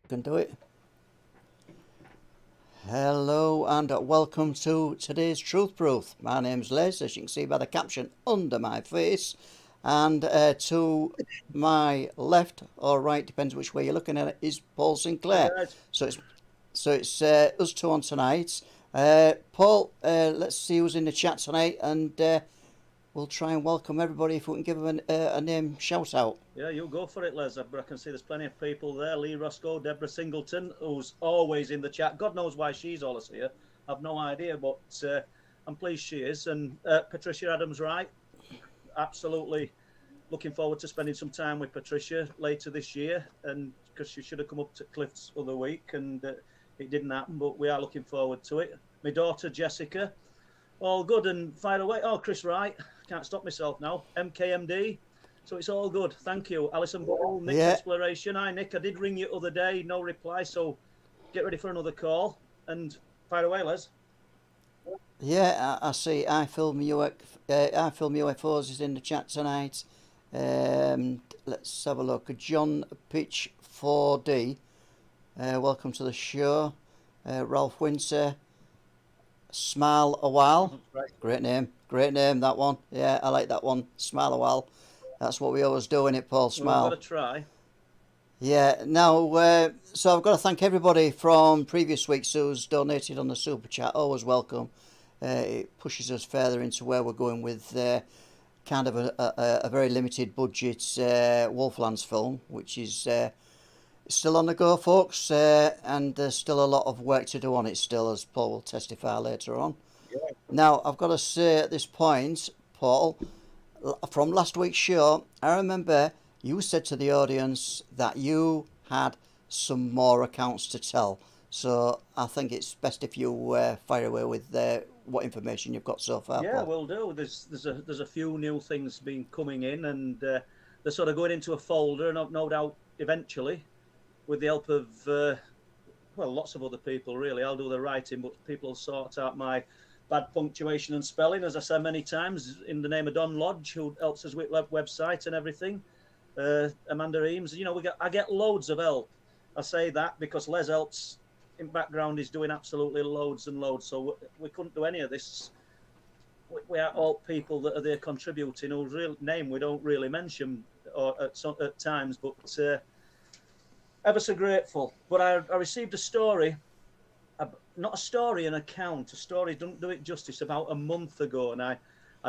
Can do it. Hello and welcome to today's Truth Proof. My name's Les, as you can see by the caption under my face, and to my left or right, depends which way you're looking at it, is Paul Hi Sinclair. guys. So it's us two on tonight. Paul, let's see who's in the chat tonight, and we'll try and welcome everybody if we can give them a name shout out. Yeah, you go for it, Les. But I can see there's plenty of people there. Lee Roscoe, Deborah Singleton, who's always in the chat. God knows why she's always here. I've no idea, but I'm pleased she is. And Patricia Adams Wright, absolutely looking forward to spending some time with Patricia later this year. And because she should have come up to Cliff's other week, and it didn't happen, but we are looking forward to it. My daughter Jessica, all good and fire away. Oh, Chris Wright, can't stop myself now. MKMD. So it's all good. Thank you. Alison Ball, Nick's Exploration. Hi, Nick. I did ring you other day. No reply. So get ready for another call. And fire away, Les. Yeah, I see. I film UFOs is in the chat tonight. Let's have a look. John Pitch 4D. Welcome to the show. Ralph Winter. Smile a while. Right. Great name. Great name, that one. Yeah, I like that one. Smile a while. That's what we always do in it, Paul. Smile. We've got to try. Yeah, now, so I've got to thank everybody from previous weeks who's donated on the Super Chat. Always welcome. It pushes us further into where we're going with kind of a very limited budget Wolflands film, which is still on the go, folks, and there's still a lot of work to do on it still, as Paul will testify later on. Yeah. Now, I've got to say at this point, Paul, from last week's show, I remember you said to the audience that you had some more accounts to tell. So I think it's best if you fire away with what information you've got so far. Yeah, Paul. we'll do. There's a few new things been coming in, and they're sort of going into a folder, no doubt eventually, with the help of lots of other people. Really, I'll do the writing, but people will sort out my bad punctuation and spelling, as I said many times, in the name of Don Lodge, who helps us with website and everything. Amanda Eames, I get loads of help. I say that because Les helps in background is doing absolutely loads and loads. So we couldn't do any of this. We are all people that are there contributing, whose real name we don't really mention or at times, but ever so grateful. But I received a story. Not a story, an account. A story doesn't do it justice. About a month ago, and I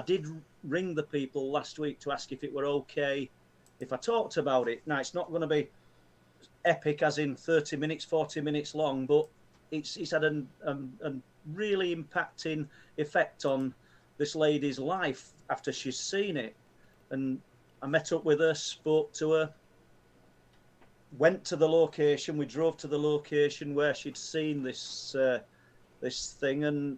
did ring the people last week to ask if it were okay if I talked about it. Now, it's not going to be epic, as in 30 minutes, 40 minutes long, but it's had a really impacting effect on this lady's life after she's seen it. And I met up with her, spoke to her, went to the location. We drove to the location where she'd seen this thing, and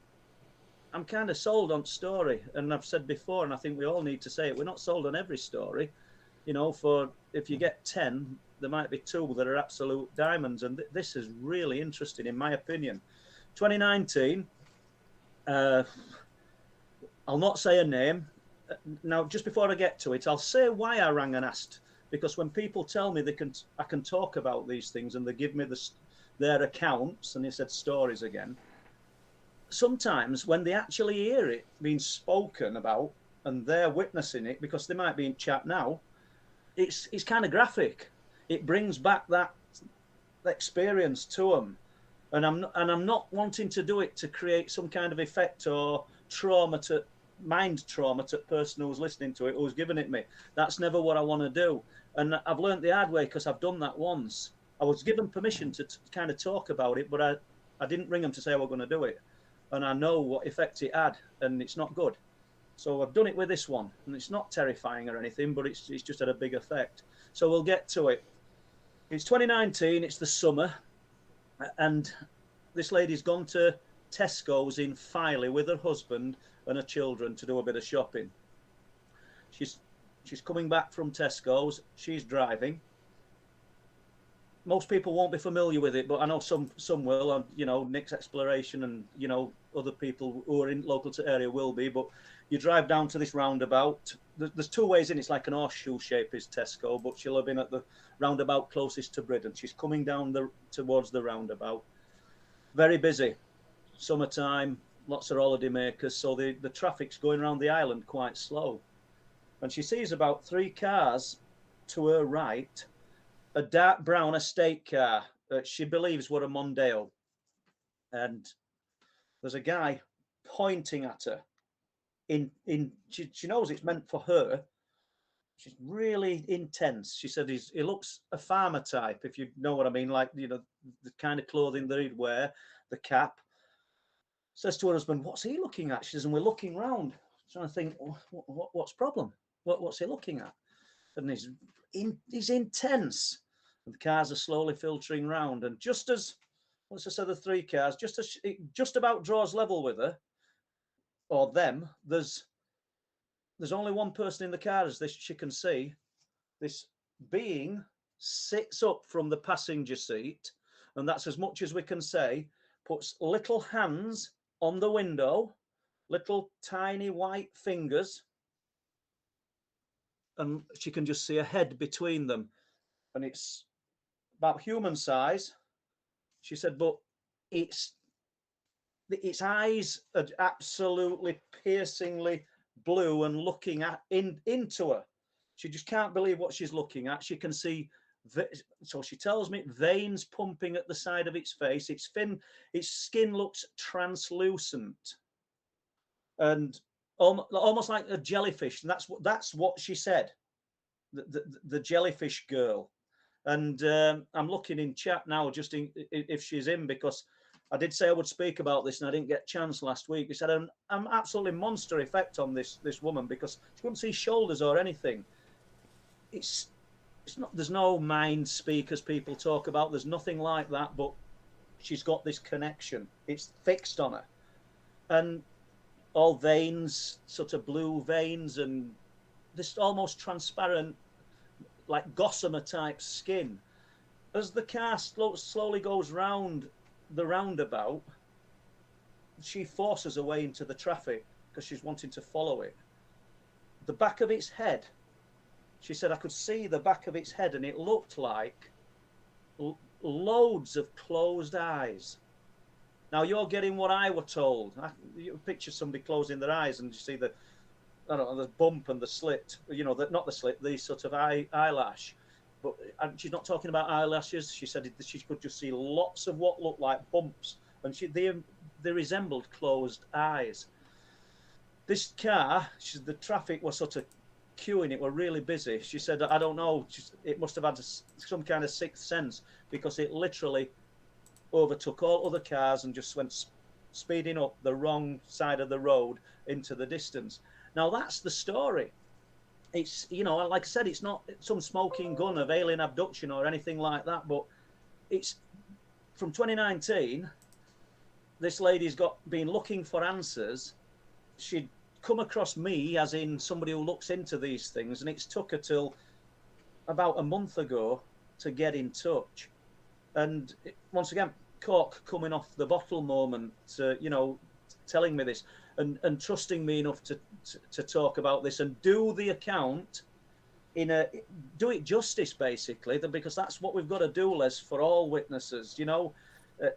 I'm kind of sold on story. And I've said before, and I think we all need to say it, we're not sold on every story. For if you get 10, there might be 2 that are absolute diamonds, and this is really interesting, in my opinion. 2019. I'll not say a name. Now, just before I get to it, I'll say why I rang and asked. Because when people tell me I can talk about these things, and they give me their accounts, and they said stories again, sometimes when they actually hear it being spoken about and they're witnessing it, because they might be in chat now, it's kind of graphic. It brings back that experience to them, and I'm not wanting to do it to create some kind of effect or mind trauma to the person who's listening to it, who's giving it me. That's never what I want to do. And I've learned the hard way, because I've done that once. I was given permission to kind of talk about it, but I didn't ring them to say I was going to do it. And I know what effect it had, and it's not good. So I've done it with this one, and it's not terrifying or anything, but it's just had a big effect. So we'll get to it. It's 2019, it's the summer, and this lady's gone to Tesco's in Filey with her husband and her children to do a bit of shopping. She's coming back from Tesco's. She's driving. Most people won't be familiar with it, but I know some will. Nick's Exploration and other people who are in local to area will be. But you drive down to this roundabout, there's two ways in. It's like an horseshoe shape is Tesco, but she'll have been at the roundabout closest to Bridden. She's coming down towards the roundabout. Very busy, summertime, lots of holiday makers, so the traffic's going around the island quite slow. And she sees about 3 cars to her right, a dark brown estate car that she believes were a Mondeo. And there's a guy pointing at her. She knows it's meant for her. She's really intense. She said he looks a farmer type, if you know what I mean, like, you know, the kind of clothing that he'd wear, the cap. Says to her husband, "What's he looking at?" She says, and we're looking round, trying to think, what's the problem? What's he looking at? And he's intense. And the cars are slowly filtering round. And just as, once I said the 3 cars, just as it just about draws level with her, or them, there's only one person in the car, as she can see. This being sits up from the passenger seat, and that's as much as we can say, puts little hands on the window, little tiny white fingers, and she can just see a head between them, and it's about human size. She said, but its eyes are absolutely piercingly blue and looking into her. She just can't believe what she's looking at. She can see, so she tells me, veins pumping at the side of its face. Its skin looks translucent and almost like a jellyfish. And that's what she said. The jellyfish girl. And I'm looking in chat now, just if she's in, because I did say I would speak about this, and I didn't get a chance last week. He said I'm absolutely monster effect on this woman, because she couldn't see shoulders or anything. It's not. There's no mind speak as people talk about. There's nothing like that. But she's got this connection. It's fixed on her, and all veins, sort of blue veins, and this almost transparent, like gossamer type skin. As the car slowly goes round the roundabout, she forces her way into the traffic because she's wanting to follow it. The back of its head, she said, I could see the back of its head, and it looked like loads of closed eyes. Now you're getting what I were told. You picture somebody closing their eyes, and you see the bump and the slit. You know, not the slit, the sort of eyelash. But she's not talking about eyelashes. She said she could just see lots of what looked like bumps, and they resembled closed eyes. This car, the traffic was sort of queuing. It were really busy. She said, I don't know, it must have had some kind of sixth sense, because it literally overtook all other cars and just went speeding up the wrong side of the road into the distance. Now that's the story. It's, you know, like I said, it's not some smoking gun of alien abduction or anything like that, but it's from 2019. This lady's been looking for answers. She'd come across me, as in somebody who looks into these things, and it's took her till about a month ago to get in touch. And once again, cork coming off the bottle moment, you know, telling me this and trusting me enough to talk about this and do the account do it justice, basically, because that's what we've got to do, Les, for all witnesses. You know,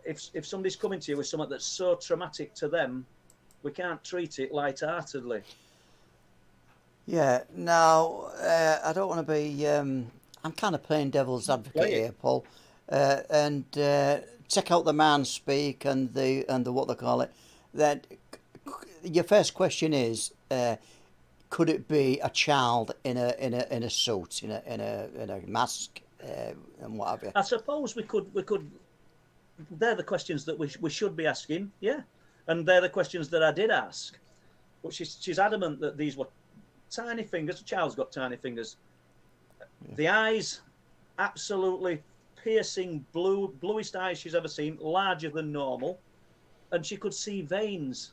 if somebody's coming to you with something that's so traumatic to them, we can't treat it lightheartedly. Yeah. Now, I don't want to be. I'm kind of playing devil's advocate here, Paul, and check out the man speak and the what they call it. That your first question is, could it be a child in a suit, in a mask, and what have you? I suppose we could. They're the questions that we should be asking, yeah, and they're the questions that I did ask. But she's adamant that these were tiny fingers. The child's got tiny fingers. Yeah. The eyes, absolutely piercing bluest eyes she's ever seen, larger than normal, and she could see veins.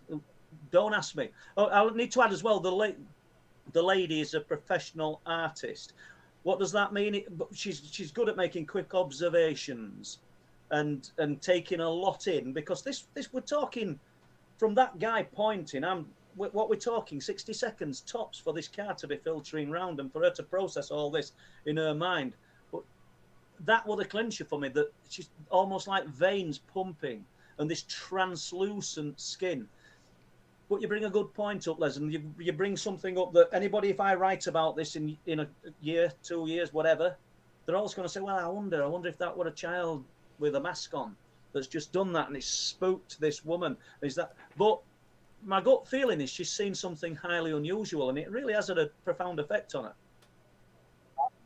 Don't ask me. Oh, I'll need to add as well, the lady is a professional artist. What does that mean? She's good at making quick observations and taking a lot in, because this we're talking from that guy pointing. what we're talking, 60 seconds tops for this car to be filtering round and for her to process all this in her mind. But that was a clincher for me, that she's almost like veins pumping and this translucent skin. But you bring a good point up, Les, and you bring something up that anybody, if I write about this in a year, 2 years, whatever, they're always going to say, well, I wonder if that were a child with a mask on that's just done that and it's spooked this woman. Is that? But my gut feeling is she's seen something highly unusual, and it really has had a profound effect on her.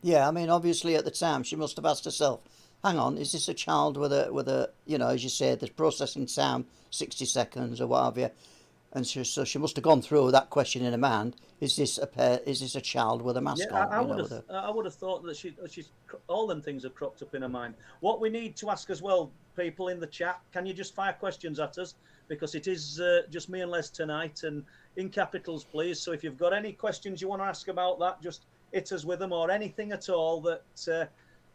Yeah, I mean, obviously at the time she must have asked herself, hang on, is this a child with a you know, as you said, the processing time, 60 seconds or what have you. And so she must have gone through that question in her mind. Is this a child with a mask Yeah, on? I would have thought that she's all them things have cropped up in her mind. What we need to ask as well, people in the chat, can you just fire questions at us? Because it is just me and Les tonight, and in capitals, please. So if you've got any questions you want to ask about that, just hit us with them, or anything at all that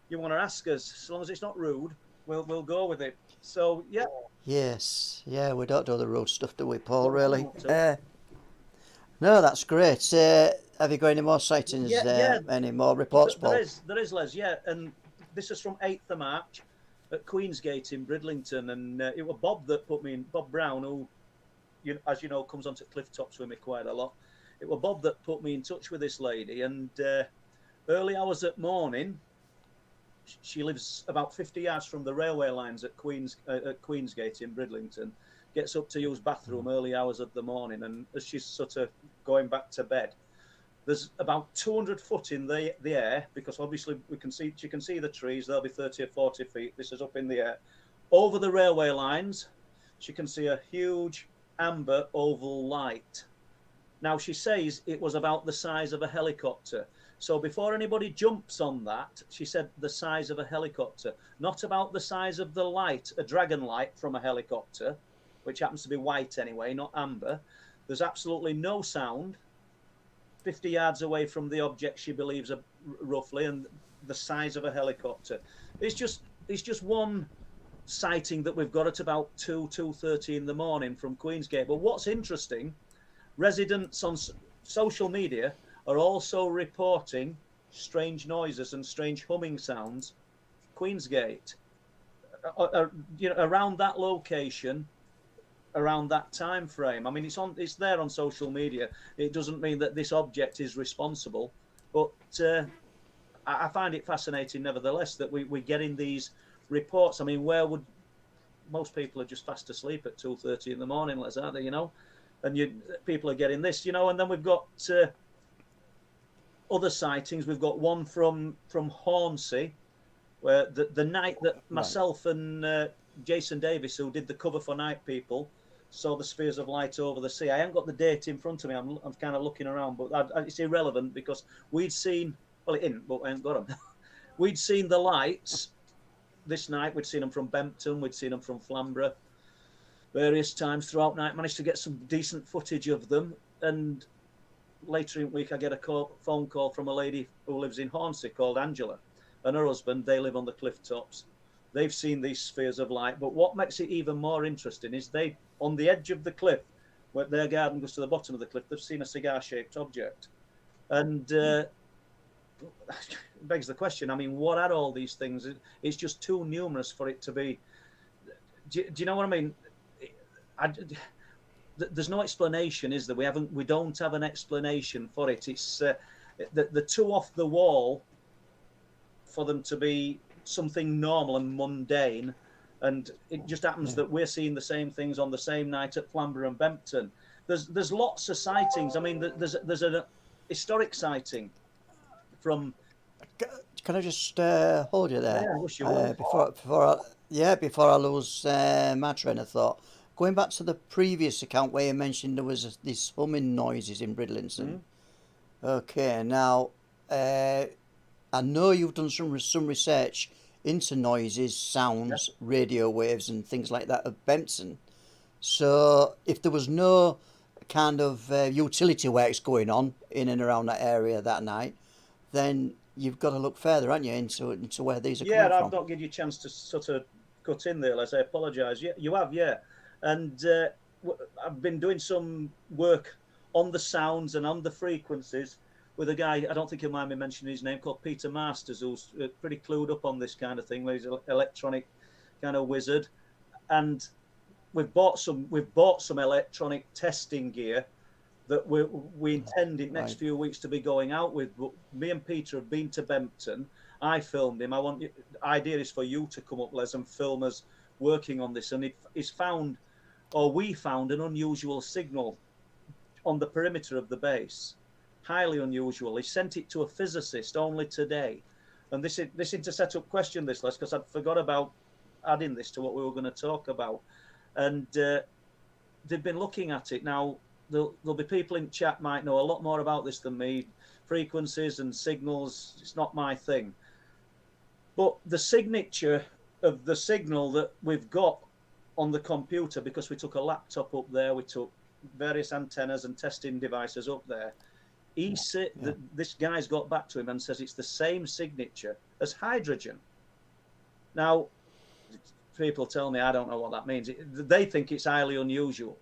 you want to ask us. As long as it's not rude, we'll go with it. So yeah. Yes, yeah, we don't do the rude stuff, do we, Paul? Really? No, that's great. Have you got any more sightings? Yeah. Any more reports, Paul? There is, Les. Yeah, and this is from 8th of March at Queensgate in Bridlington, and it was Bob that put me in. Bob Brown, who, as you know, comes onto cliff tops with me quite a lot. It was Bob that put me in touch with this lady, and early hours at morning. She lives about 50 yards from the railway lines at Queensgate in Bridlington. Gets up to use bathroom early hours of the morning, and as she's sort of going back to bed, there's about 200 foot in the air, because obviously she can see the trees. They'll be 30 or 40 feet. This is up in the air. Over the railway lines, she can see a huge amber oval light. Now, she says it was about the size of a helicopter. So before anybody jumps on that, she said the size of a helicopter, not about the size of the light, a dragon light from a helicopter, which happens to be white anyway, not amber. There's absolutely no sound, 50 yards away from the object she believes roughly, and the size of a helicopter. It's just one sighting that we've got at about 2:30 in the morning from Queensgate. But what's interesting, residents on social media are also reporting strange noises and strange humming sounds. Queensgate, around that location, around that time frame. I mean, it's there on social media. It doesn't mean that this object is responsible, but I find it fascinating, nevertheless, that we're getting these reports. I mean, where would most people are just fast asleep at 2:30 in the morning, aren't they? And people are getting this, and then we've got other sightings. We've got one from Hornsey, where the night that myself and Jason Davis, who did the cover for Night People, saw the spheres of light over the sea. I haven't got the date in front of me. I'm kind of looking around, but it's irrelevant, because we'd seen, well, it isn't, but I haven't got them. We'd seen the lights this night. We'd seen them from Bempton. We'd seen them from Flamborough various times throughout night. Managed to get some decent footage of them, and later in the week, I get a phone call from a lady who lives in Hornsey called Angela, and her husband. They live on the cliff tops. They've seen these spheres of light. But what makes it even more interesting is they, on the edge of the cliff, where their garden goes to the bottom of the cliff, they've seen a cigar-shaped object. And begs the question, I mean, what are all these things? It's just too numerous for it to be... Do you know what I mean? There's no explanation, is there? We don't have an explanation for it. It's the two off the wall for them to be something normal and mundane, and it just happens that we're seeing the same things on the same night at Flamborough and Bempton. There's lots of sightings. I mean, there's a historic sighting from. Can I just hold you there? Yeah, I wish you would. Before I lose my train of thought. Going back to the previous account where you mentioned there was these humming noises in Bridlington. Okay, now I know you've done some research into noises, sounds, radio waves and things like that of Bempton. So if there was no kind of utility works going on in and around that area that night, then you've got to look further, haven't you, into where these are coming from. Yeah, I've not given you a chance to sort of cut in there, Les. I apologise. Yeah, you have, yeah. And I've been doing some work on the sounds and on the frequencies with a guy, I don't think you'll mind me mentioning his name, called Peter Masters, who's pretty clued up on this kind of thing, where he's an electronic kind of wizard. And we've bought some electronic testing gear that we intend in next few weeks to be going out with. But me and Peter have been to Bempton. I filmed him. The idea is for you to come up, Les, and film us working on this. And we found an unusual signal on the perimeter of the base. Highly unusual. He sent it to a physicist only today. And this is to set up question, this, Les, because I'd forgot about adding this to what we were going to talk about. And they've been looking at it. Now, there'll be people in chat might know a lot more about this than me. Frequencies and signals, it's not my thing. But the signature of the signal that we've got on the computer, because we took a laptop up there, we took various antennas and testing devices up there. This guy's got back to him and says it's the same signature as hydrogen. Now, people tell me I don't know what that means. They think it's highly unusual.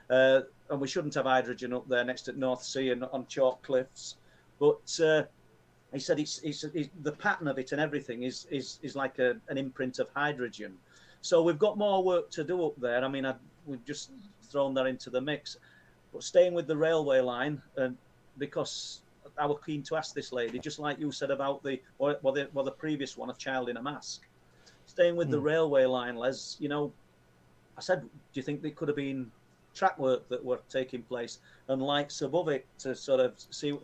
And we shouldn't have hydrogen up there next to North Sea and on chalk cliffs. But he said it's the pattern of it and everything is like an imprint of hydrogen. So we've got more work to do up there. I mean, we've just thrown that into the mix. But staying with the railway line, because I was keen to ask this lady, just like you said about the previous one, a child in a mask. Staying with the railway line, Les, I said, do you think there could have been track work that were taking place and lights above it to sort of see?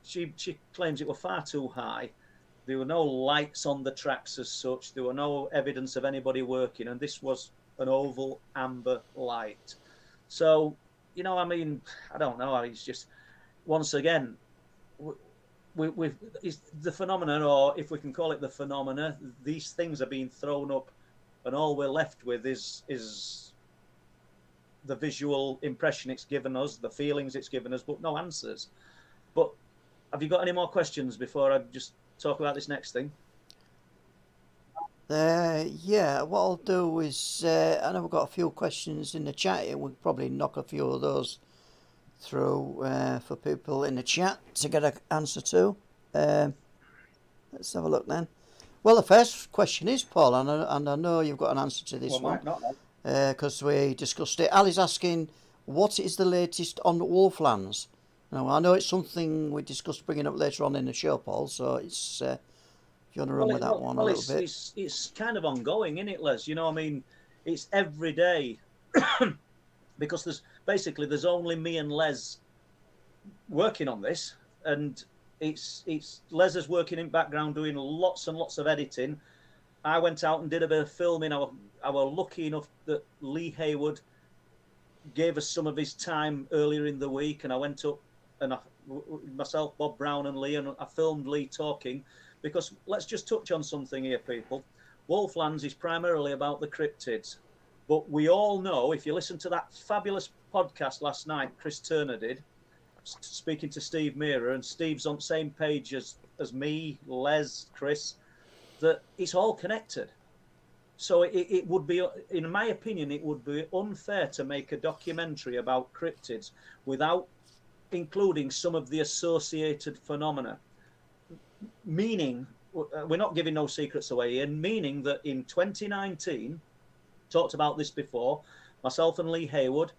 She claims it were far too high. There were no lights on the tracks as such. There were no evidence of anybody working, and this was an oval amber light. So, I mean, I don't know. It's just, once again, it's the phenomenon, or if we can call it the phenomena, these things are being thrown up, and all we're left with is the visual impression it's given us, the feelings it's given us, but no answers. But have you got any more questions before I just talk about this next thing? Yeah, what I'll do is, I know we've got a few questions in the chat here. We'll probably knock a few of those through for people in the chat to get an answer to. Let's have a look then. Well, the first question is, Paul, and I know you've got an answer to this one, because we discussed it. Ali's asking, what is the latest on Wolflands? Now, I know it's something we discussed bringing up later on in the show, Paul, so it's, if you want to run with that one a little bit. It's kind of ongoing, isn't it, Les? I mean, it's every day, because there's only me and Les working on this, and it's Les is working in background doing lots and lots of editing. I went out and did a bit of filming. I was lucky enough that Lee Hayward gave us some of his time earlier in the week, and I went up and myself, Bob Brown and Lee, and I filmed Lee talking, because let's just touch on something here, people. Wolflands is primarily about the cryptids, but we all know, if you listen to that fabulous podcast last night Chris Turner did, speaking to Steve Mearer, and Steve's on the same page as me, Les, Chris, that it's all connected. So it would be, in my opinion, it would be unfair to make a documentary about cryptids without including some of the associated phenomena. Meaning, we're not giving no secrets away here, meaning that in 2019, talked about this before, myself and Lee Hayward,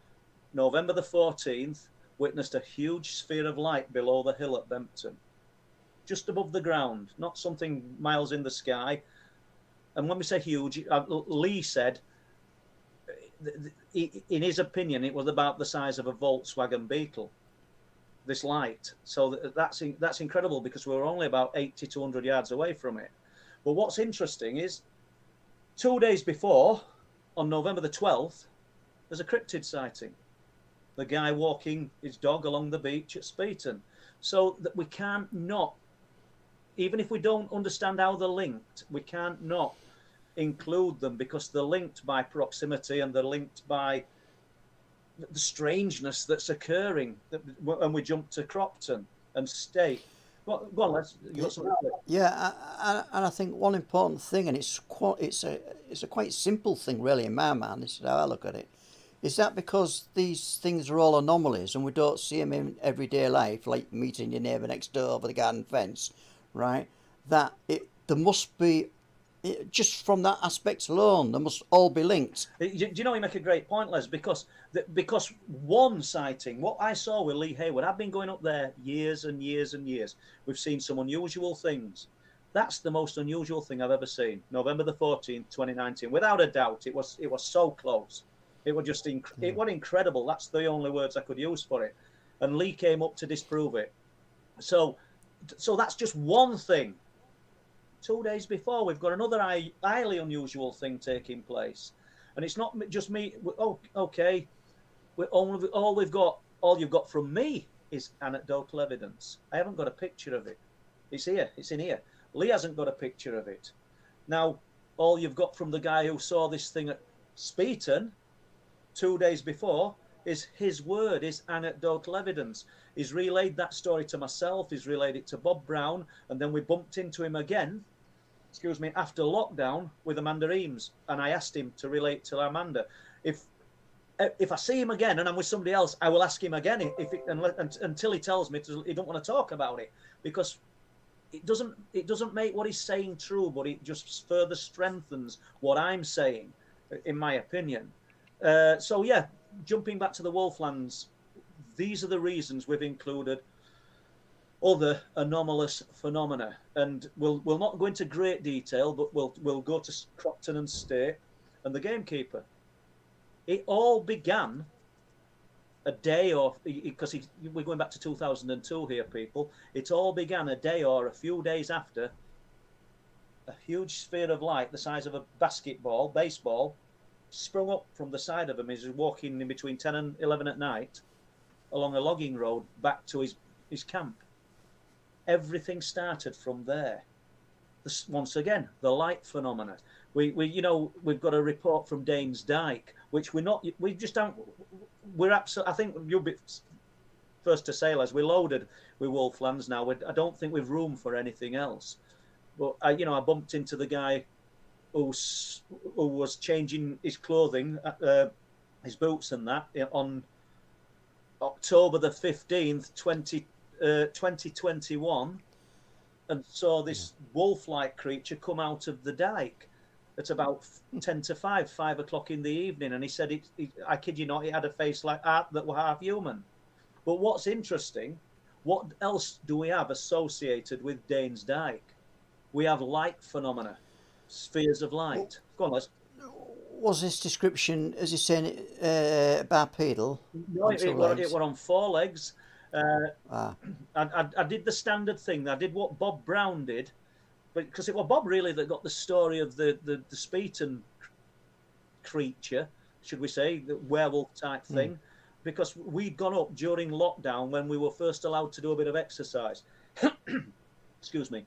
November the 14th, witnessed a huge sphere of light below the hill at Bempton, just above the ground, not something miles in the sky. And when we say huge, Lee said, in his opinion, it was about the size of a Volkswagen Beetle, this light. So that's incredible, because we were only about 80 to 100 yards away from it. But what's interesting is 2 days before, on November the 12th, there's a cryptid sighting. The guy walking his dog along the beach at Speeton. So that we can't not, even if we don't understand how they're linked, we can't not include them, because they're linked by proximity and they're linked by the strangeness that's occurring. And we jump to Cropton and State. Well, go on, let's. Yeah, and I think one important thing, and it's a quite simple thing really in my mind. This is how I look at it. Is that because these things are all anomalies and we don't see them in everyday life, like meeting your neighbour next door over the garden fence, right? There must be, just from that aspect alone, they must all be linked. Do you know, you make a great point, Les, because one sighting, what I saw with Lee Hayward, I've been going up there years and years and years. We've seen some unusual things. That's the most unusual thing I've ever seen. November the 14th, 2019. Without a doubt, it was so close. It was just it was incredible. That's the only words I could use for it. And Lee came up to disprove it. So that's just one thing. 2 days before, we've got another highly unusual thing taking place, and it's not just me. Oh, okay. All you've got from me is anecdotal evidence. I haven't got a picture of it. It's here. It's in here. Lee hasn't got a picture of it. Now, all you've got from the guy who saw this thing at Speeton 2 days before is his word, is anecdotal evidence. He's relayed that story to myself. He's relayed it to Bob Brown, and then we bumped into him again, after lockdown with Amanda Eames, and I asked him to relate to Amanda. If I see him again and I'm with somebody else, I will ask him again until he tells me he don't want to talk about it, because it doesn't make what he's saying true, but it just further strengthens what I'm saying, in my opinion. So yeah, jumping back to the Wolflands, these are the reasons we've included other anomalous phenomena, and we'll not go into great detail, but we'll go to Crofton and State and the Gamekeeper. It all began a day, or because we're going back to 2002 here, people. It all began a day or a few days after a huge sphere of light the size of a baseball, sprung up from the side of him as he was walking in between 10 and 11 at night along a logging road back to his camp. Everything started from there. Once again, the light phenomena. We've got a report from Danes Dyke, which I think you'll be first to say, Les, we're loaded with Wolflands now. I don't think we've room for anything else. But I bumped into the guy who was changing his clothing, his boots and that, on October the 15th, 2021, and saw this wolf-like creature come out of the dike at about 10 to 5 o'clock in the evening. And he said, I kid you not, it had a face like that were half human. But what's interesting, what else do we have associated with Danes Dyke? We have light phenomena, spheres of light. Go on, Les. Was this description, as you're saying, bipedal? No, it were on 4 legs. I did the standard thing. I did what Bob Brown did, because it was Bob really that got the story of the Speeton creature, should we say, the werewolf type thing, because we'd gone up during lockdown when we were first allowed to do a bit of exercise. Excuse me.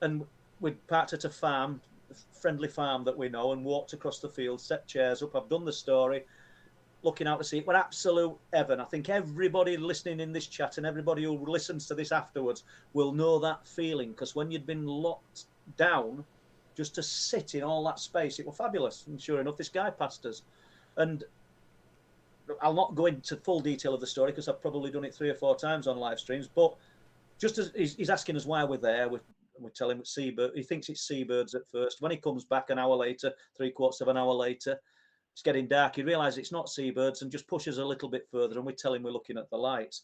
And we'd parked at a farm, a friendly farm that we know, and walked across the field, set chairs up. I've done the story, looking out to see it. We're absolute heaven. I think everybody listening in this chat and everybody who listens to this afterwards will know that feeling, because when you'd been locked down, just to sit in all that space, it was fabulous. And sure enough, this guy passed us. And I'll not go into full detail of the story, because I've probably done it 3 or 4 times on live streams, but just as he's asking us why we're there, we tell him it's seabird. He thinks it's seabirds at first. When he comes back an hour later, 3/4 of an hour later, it's getting dark. He realises it's not seabirds and just pushes a little bit further, and we tell him we're looking at the lights.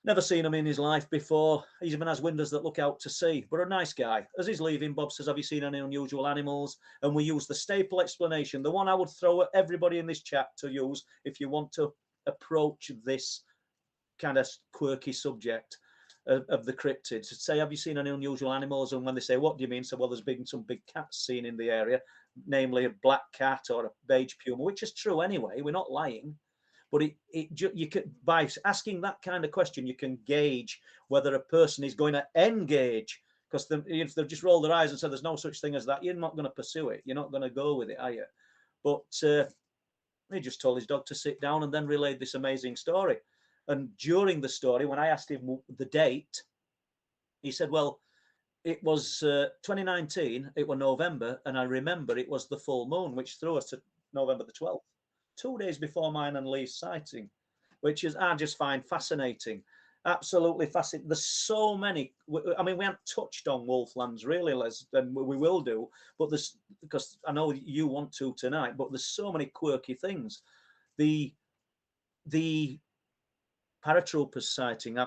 Never seen him in his life before. He even has windows that look out to sea, but a nice guy. As he's leaving, Bob says, have you seen any unusual animals? And we use the staple explanation, the one I would throw at everybody in this chat to use if you want to approach this kind of quirky subject of the cryptids. Say, have you seen any unusual animals? And when they say, what do you mean? So, well, there's been some big cats seen in the area, namely a black cat or a beige puma, which is true anyway. We're not lying. But you can, by asking that kind of question, you can gauge whether a person is going to engage. Because if they've just rolled their eyes and said there's no such thing as that, you're not going to pursue it. You're not going to go with it, are you? But he just told his dog to sit down and then relayed this amazing story. And during the story, when I asked him the date, he said, well, it was 2019, it was November, and I remember it was the full moon, which threw us to November the 12th, 2 days before mine and Lee's sighting, which is I just find fascinating. Absolutely fascinating. There's so many. I mean, we haven't touched on Wolflands really, Les, and we will do. But there's, because I know you want to tonight. But there's so many quirky things. The paratroopers sighting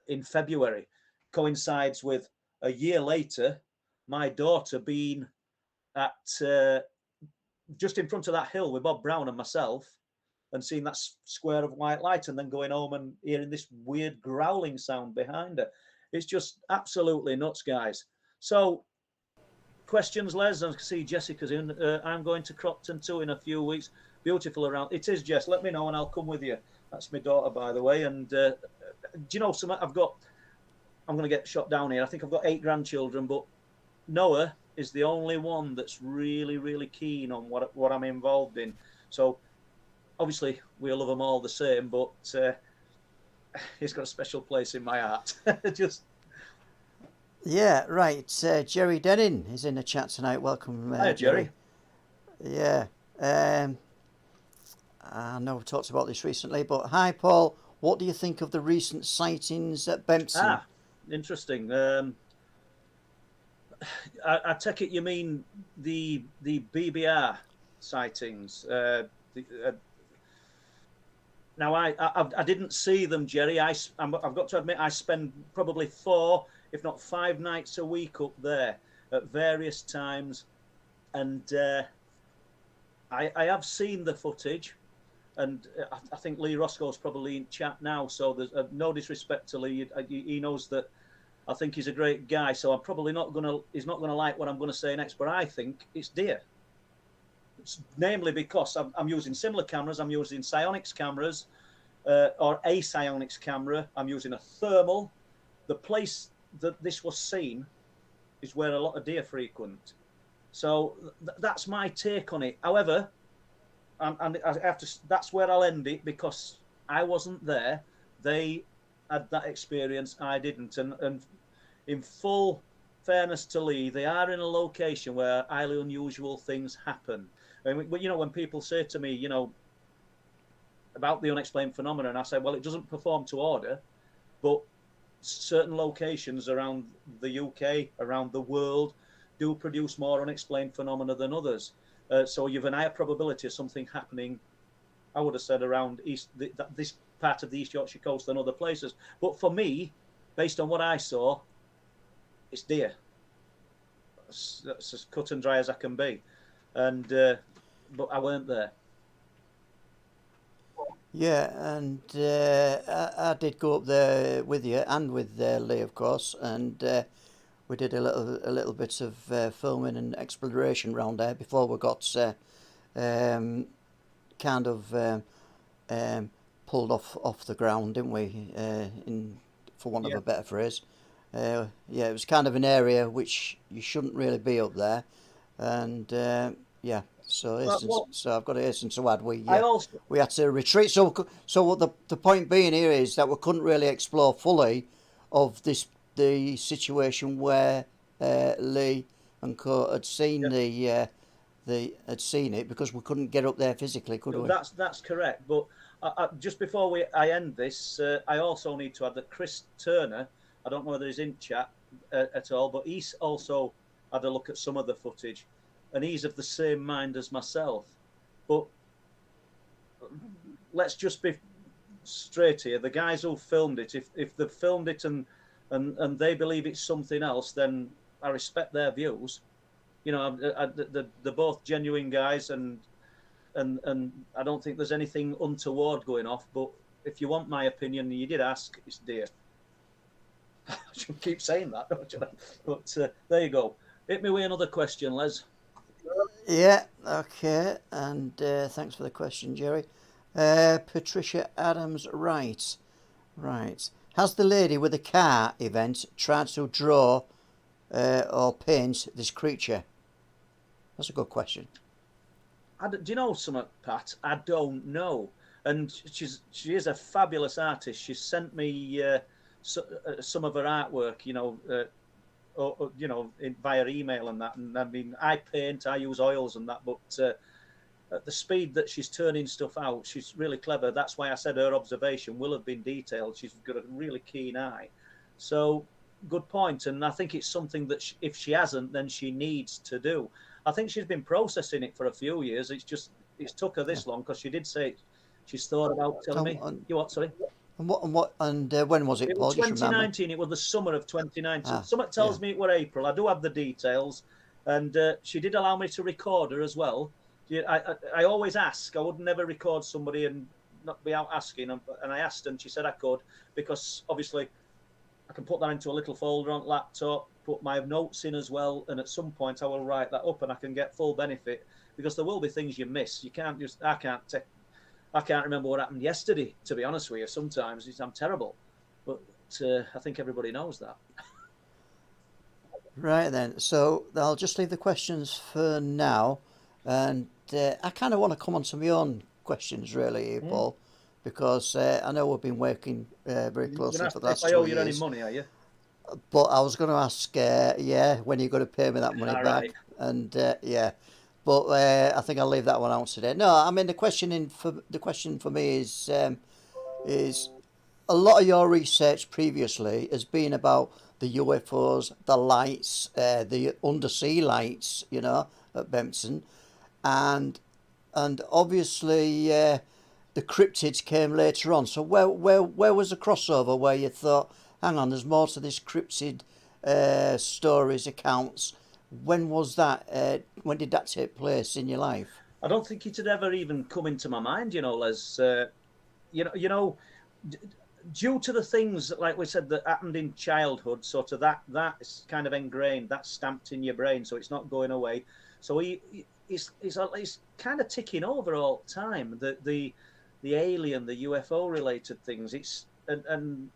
in February coincides with a year later my daughter being at just in front of that hill with Bob Brown and myself, and seeing that square of white light, and then going home and hearing this weird growling sound behind her. It's just absolutely nuts, guys. So, questions, Les? I see Jessica's in. I'm going to Cropton too in a few weeks. Beautiful around. It is, Jess. Let me know and I'll come with you. That's my daughter, by the way. And do you know something? I'm going to get shot down here. I think I've got 8 grandchildren, but Noah is the only one that's really, really keen on what I'm involved in. So, obviously, we love them all the same, but he's got a special place in my heart. Just. Yeah, right. Jerry Denning is in the chat tonight. Welcome, Hi, Jerry. Yeah. I know we've talked about this recently, but hi, Paul. What do you think of the recent sightings at Bempson? Interesting. I take it you mean the BBR sightings. Now, I didn't see them, Jerry. I've got to admit, I spend probably 4, if not 5 nights a week up there at various times. And I have seen the footage. And I think Lee Roscoe's probably in chat now. So there's no disrespect to Lee. He knows that I think he's a great guy. So I'm probably he's not going to like what I'm going to say next. But I think it's deer. Namely because I'm using similar cameras. I'm using psionics cameras or a psionics camera. I'm using a thermal. The place that this was seen is where a lot of deer frequent. So that's my take on it. However, and I have to, that's where I'll end it, because I wasn't there. They had that experience. I didn't. And in full fairness to Lee, they are in a location where highly unusual things happen. I mean, you know, when people say to me, you know, about the unexplained phenomena, and I say, well, it doesn't perform to order, but certain locations around the UK, around the world, do produce more unexplained phenomena than others. So you have an higher probability of something happening, I would have said, around this part of the East Yorkshire coast than other places. But for me, based on what I saw, it's deer. That's as cut and dry as I can be. And but I weren't there. Yeah, and I did go up there with you and with Lee, of course, and we did a little bit of filming and exploration around there before we got kind of pulled off the ground, didn't we? For want of a better phrase. Yeah, it was kind of an area which you shouldn't really be up there, and yeah. So I've got to hasten to add, we had to retreat. So the point being here is that we couldn't really explore fully of the situation where Lee and Co had seen had seen it, because we couldn't get up there physically, could we? That's correct. But just before I end this, I also need to add that Chris Turner, I don't know whether he's in chat at all, but he's also had a look at some of the footage, and he's of the same mind as myself. But let's just be straight here. The guys who filmed it, if they've filmed it and they believe it's something else, then I respect their views. You know, they're both genuine guys, and I don't think there's anything untoward going off. But if you want my opinion, you did ask, it's deer. I should keep saying that, don't you? But there you go. Hit me with another question, Les. Yeah, okay, and thanks for the question, Jerry. Patricia Adams Wright. Right. Has the lady with the car event tried to draw or paint this creature? That's a good question. Do you know something, Pat? I don't know. And she is a fabulous artist. She sent me some of her artwork, via email and that. And I mean, I paint, I use oils and that, but at the speed that she's turning stuff out, she's really clever. That's why I said her observation will have been detailed. She's got a really keen eye. So good point. And I think it's something that if she hasn't, then she needs to do. I think she's been processing it for a few years. It's took her this long, because she did say she's thought about telling me. You what? Sorry. And when was it, It Paul? was Just remember. 2019. It was the summer of 2019. Someone tells me it was April. I do have the details, and she did allow me to record her as well. I always ask. I would never record somebody and not be out asking. And I asked, and she said I could, because obviously I can put that into a little folder on laptop, put my notes in as well, and at some point I will write that up, and I can get full benefit, because there will be things you miss. You can't just I can't remember what happened yesterday, to be honest with you. Sometimes I'm terrible, but I think everybody knows that. Right then, so I'll just leave the questions for now, and I kind of want to come on to my own questions, really, Paul, because I know we've been working very closely for the last 2 years. I owe you any money, are you? But I was going to ask, when are you going to pay me that money back? Right. And but I think I'll leave that one out today. No, I mean the question for me is a lot of your research previously has been about the UFOs, the lights, the undersea lights, at Bempton, and obviously the cryptids came later on. So where was the crossover where you thought, hang on, there's more to this cryptid stories, accounts? When was that? When did that take place in your life? I don't think it had ever even come into my mind, Les. Due to the things, like we said, that happened in childhood, sort of that is kind of ingrained, that's stamped in your brain, so it's not going away. So it's kind of ticking over all the time. The alien, the UFO related things. And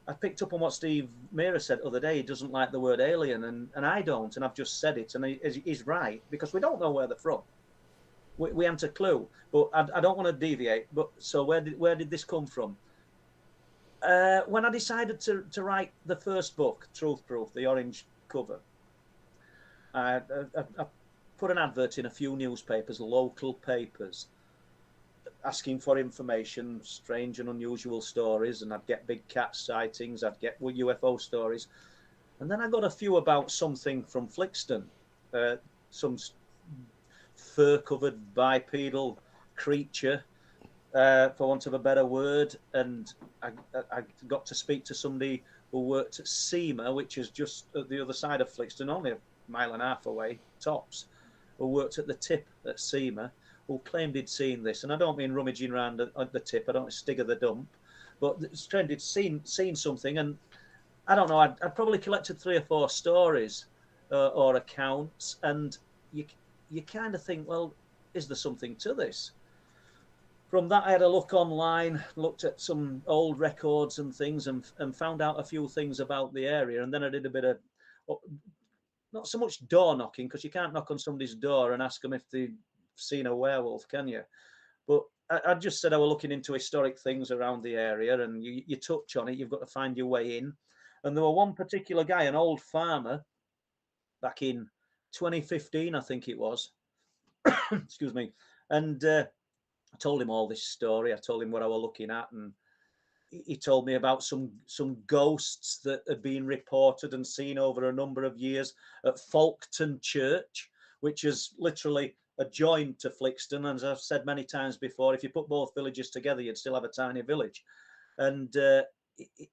I picked up on what Steve Meara said the other day. He doesn't like the word alien, and I don't, and I've just said it, and he's right, because we don't know where they're from. We haven't a clue, but I don't want to deviate. But so where did this come from? When I decided to write the first book, Truth Proof, the orange cover, I put an advert in a few newspapers, local papers, asking for information, strange and unusual stories, and I'd get big cat sightings, I'd get UFO stories, and then I got a few about something from Flixton, some fur-covered bipedal creature, for want of a better word, and I got to speak to somebody who worked at SEMA, which is just at the other side of Flixton, only a mile and a half away, tops, who worked at the tip at SEMA, who claimed he'd seen this. And I don't mean rummaging around at the tip, I don't stig of the dump, but it's claimed he'd seen something. And I don't know, I'd probably collected 3 or 4 stories or accounts, and you kind of think, well, is there something to this? From that, I had a look online, looked at some old records and things, and found out a few things about the area. And then I did a bit of, not so much door knocking, because you can't knock on somebody's door and ask them if they've seen a werewolf, can you? But I just said I was looking into historic things around the area, and you touch on it, you've got to find your way in. And there was one particular guy, an old farmer, back in 2015, I think it was, excuse me, and I told him all this story. I told him what I was looking at, and he told me about some ghosts that had been reported and seen over a number of years at Folketon Church, which is literally adjoined to Flixton. And as I've said many times before, if you put both villages together, you'd still have a tiny village. And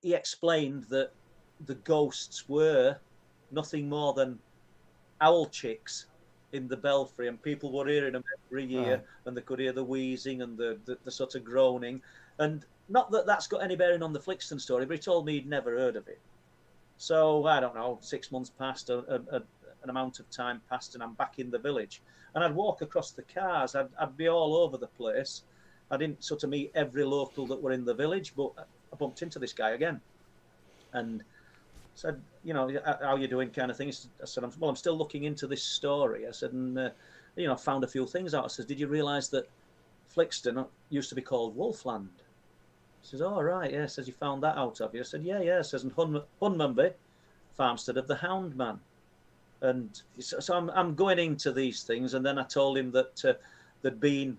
he explained that the ghosts were nothing more than owl chicks in the belfry, and people were hearing them every year, right. And they could hear the wheezing and the sort of groaning. And not that that's got any bearing on the Flixton story, but he told me he'd never heard of it. So I don't know, 6 months passed, an amount of time passed, and I'm back in the village. And I'd walk across the cars, I'd be all over the place. I didn't sort of meet every local that were in the village, but I bumped into this guy again, and said, how you doing, kind of thing. I said, I'm still looking into this story. I said, and found a few things out. I said, did you realise that Flixton used to be called Wolfland? He says, oh, right, yeah. Says, you found that out, have you? I said, yeah. Says, and Hunmanby, farmstead of the Hound Man. And so I'm going into these things, and then I told him that there'd been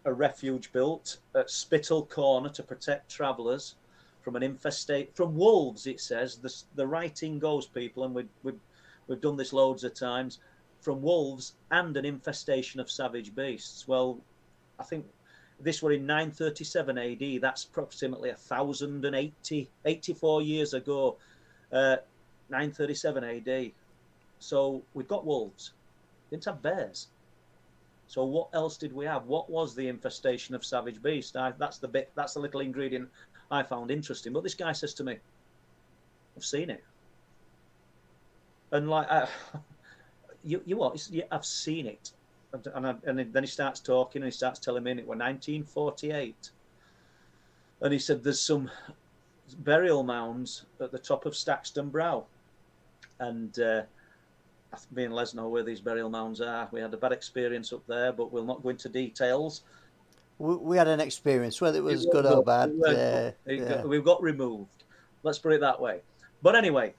a refuge built at Spittal Corner to protect travellers from an infestation from wolves. It says the writing goes, people, and we've done this loads of times, from wolves and an infestation of savage beasts. Well, I think this were in 937 AD. That's approximately 84 years ago. 937 AD. So we've got wolves. Didn't have bears. So what else did we have? What was the infestation of savage beasts? That's the little ingredient I found interesting. But this guy says to me, "I've seen it," and like, you what? I've seen it, and then he starts talking and he starts telling me it was 1948, and he said there's some burial mounds at the top of Staxton Brow, and me and Les know where these burial mounds are. We had a bad experience up there, but we'll not go into details. We had an experience, whether it was good or bad. We've got removed. Let's put it that way. But anyway,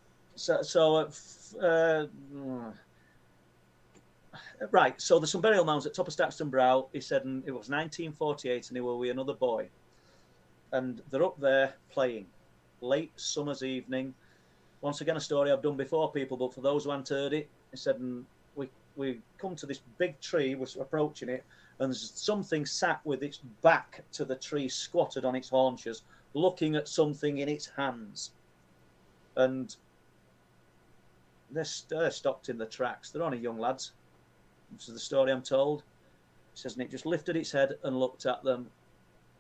right. So there's some burial mounds at top of Staxton Brow. He said, and it was 1948, and he were with another boy, and they're up there playing late summer's evening. Once again, a story I've done before, people, but for those who haven't heard it, he said, and we come to this big tree, we're approaching it, and there's something sat with its back to the tree, squatted on its haunches, looking at something in its hands. And they're stopped in the tracks. They're only young lads. This is the story I'm told. He says, and it just lifted its head and looked at them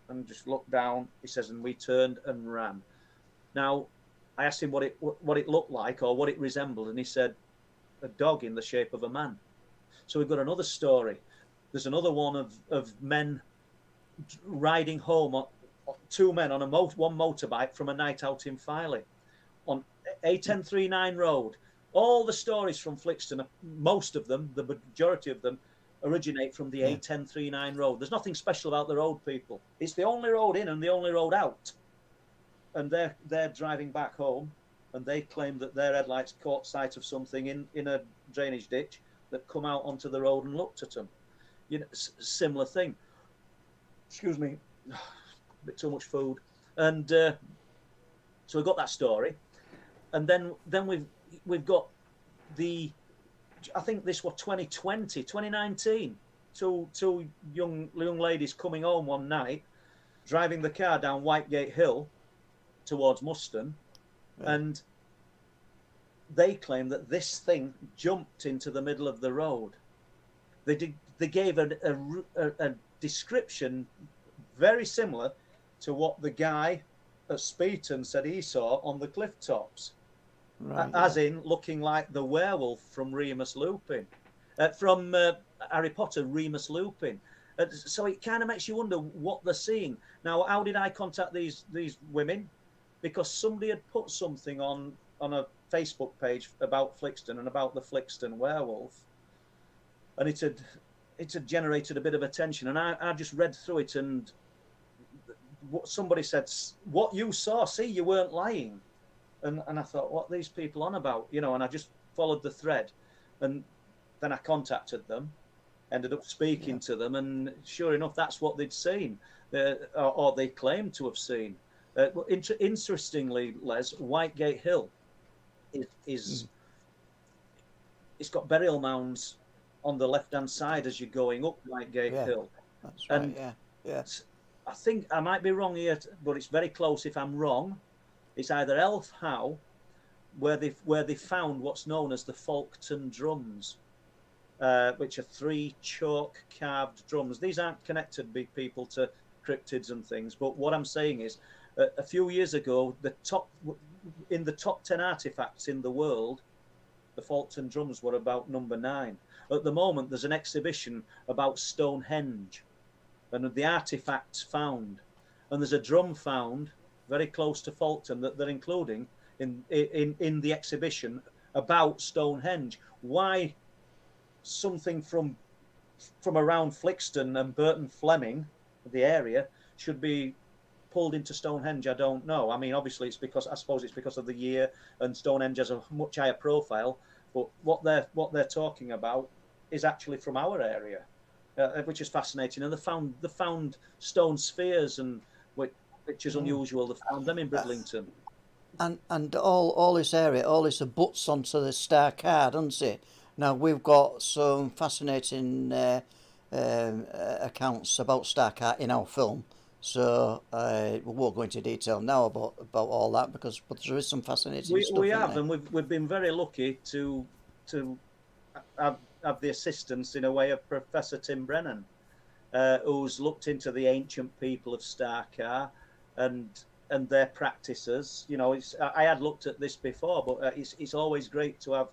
and just looked down. He says, and we turned and ran. Now, I asked him what it looked like or what it resembled, and he said, a dog in the shape of a man. So we've got another story. There's another one of men riding home, two men on one motorbike from a night out in Filey on A1039 road. All the stories from Flixton, most of them, the majority of them, originate from the A1039 road. There's nothing special about the road, people. It's the only road in and the only road out. And they're driving back home, and they claim that their headlights caught sight of something in a drainage ditch that come out onto the road and looked at them. You know, similar thing. Excuse me, a bit too much food. And so we've got that story, and then we've got I think this was 2019. Two young ladies coming home one night, driving the car down Whitegate Hill towards Muston, and they claim that this thing jumped into the middle of the road. They gave a description very similar to what the guy at Speeton said he saw on the cliff tops, as in looking like the werewolf from Remus Lupin, from Harry Potter, Remus Lupin. So it kind of makes you wonder what they're seeing. Now, how did I contact these women? Because somebody had put something on a Facebook page about Flixton and about the Flixton werewolf, and it had generated a bit of attention. And I just read through it, and what somebody said, what you saw, see, you weren't lying. And I thought, what are these people on about? You know, and I just followed the thread, and then I contacted them, ended up speaking to them, and sure enough, that's what they'd seen, or they claimed to have seen. Interestingly, Les, Whitegate Hill it's got burial mounds on the left-hand side as you're going up Whitegate Hill. That's right. And I think I might be wrong here, but it's very close. If I'm wrong, it's either Elf Howe, where they found what's known as the Flixton drums, which are 3 chalk carved drums. These aren't connected, big people, to cryptids and things. But what I'm saying is, a few years ago, in the top 10 artifacts in the world, the Flixton drums were about number 9. At the moment, there's an exhibition about Stonehenge and the artifacts found, and there's a drum found very close to Flixton that they're including in the exhibition about Stonehenge. Why something from around Flixton and Burton Fleming, the area, should be pulled into Stonehenge, I don't know. I mean, obviously, I suppose it's because of the year, and Stonehenge has a much higher profile. But what they're talking about is actually from our area, which is fascinating. And they found stone spheres, and which is unusual. They found them in Bridlington. And all this area, all this abuts onto the Star Car, doesn't it? Now we've got some fascinating accounts about Star Car in our film, so we won't go into detail now about all that but there is some fascinating stuff We in have, there. and we've been very lucky to have the assistance in a way of Professor Tim Brennan, who's looked into the ancient people of Starcar and their practices. You know, I had looked at this before, but it's always great to have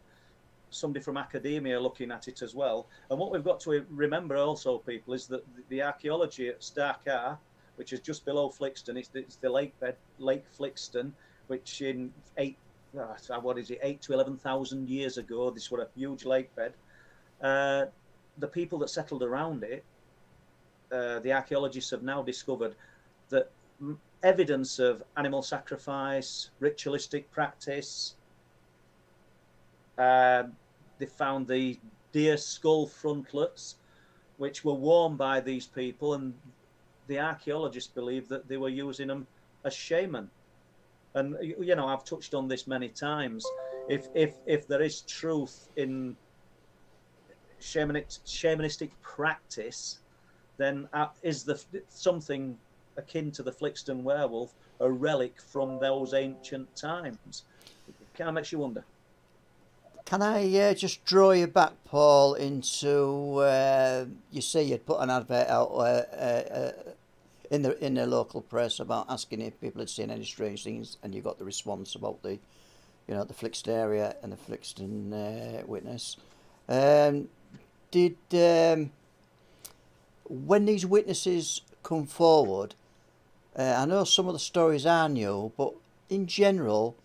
somebody from academia looking at it as well. And what we've got to remember also, people, is that the archaeology at Starcar, which is just below Flixton, it's the Lake Flixton, which in 8 to 11,000 years ago, this was a huge lake bed. The people that settled around it, the archaeologists have now discovered that evidence of animal sacrifice, ritualistic practice. They found the deer skull frontlets, which were worn by these people, and the archaeologists believe that they were using them as shaman. And you know, I've touched on this many times. If there is truth in shamanistic practice, then is something akin to the Flixton werewolf a relic from those ancient times? It kind of makes you wonder. Can I just draw you back, Paul, into you say you'd put an advert out in the local press about asking if people had seen any strange things, and you got the response about the Flixton area and the Flixton witness. Did when these witnesses come forward, I know some of the stories are new, but in general,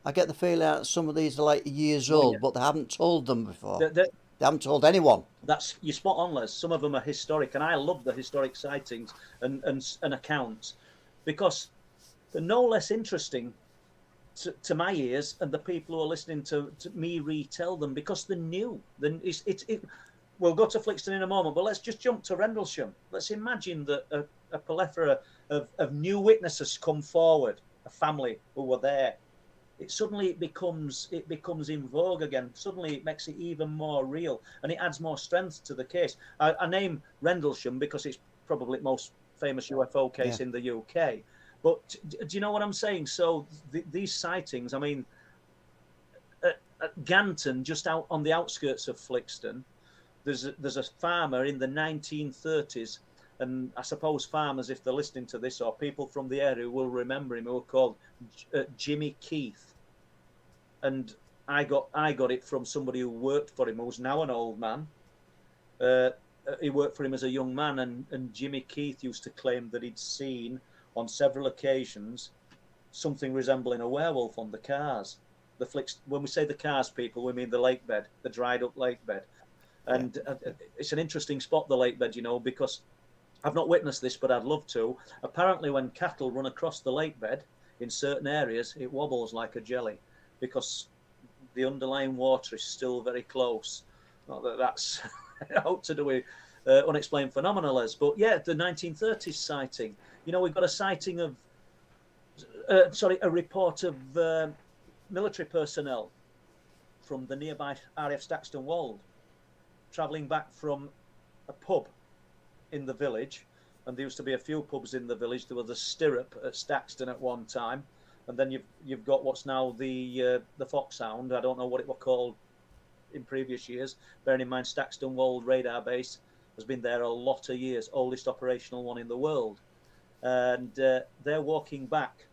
I get the feeling that some of these are like years old, but they haven't told them before. They haven't told anyone. That's, you're spot on, Les. Some of them are historic, and I love the historic sightings and accounts, because they're no less interesting to my ears and the people who are listening to me retell them, because they're new. Then we'll go to Flixton in a moment, but let's just jump to Rendlesham. Let's imagine that a plethora of new witnesses come forward, a family who were there. It becomes in vogue again. Suddenly it makes it even more real, and it adds more strength to the case. I name Rendlesham because it's probably the most famous UFO case in the UK. But do you know what I'm saying? So these sightings, I mean, at Ganton, just out on the outskirts of Flixton, there's a farmer in the 1930s, and I suppose farmers, if they're listening to this, or people from the area, will remember him, who were called Jimmy Keith. And I got it from somebody who worked for him, who's now an old man. He worked for him as a young man, and Jimmy Keith used to claim that he'd seen on several occasions something resembling a werewolf on the cars. When we say the cars, people, we mean the lake bed, the dried up lake bed. And it's an interesting spot, the lake bed, you know, because I've not witnessed this, but I'd love to. Apparently, when cattle run across the lake bed in certain areas, it wobbles like a jelly, because the underlying water is still very close. Not that that's out to do with unexplained phenomena, Les, but yeah, the 1930s sighting. You know, we've got a sighting of, a report of military personnel from the nearby RAF Staxton Wold travelling back from a pub in the village, and there used to be a few pubs in the village. There was a Stirrup at Staxton at one time, and then you've got what's now the Foxhound. I don't know what it was called in previous years. Bearing in mind, Staxton Wold radar base has been there a lot of years, oldest operational one in the world, and they're walking back.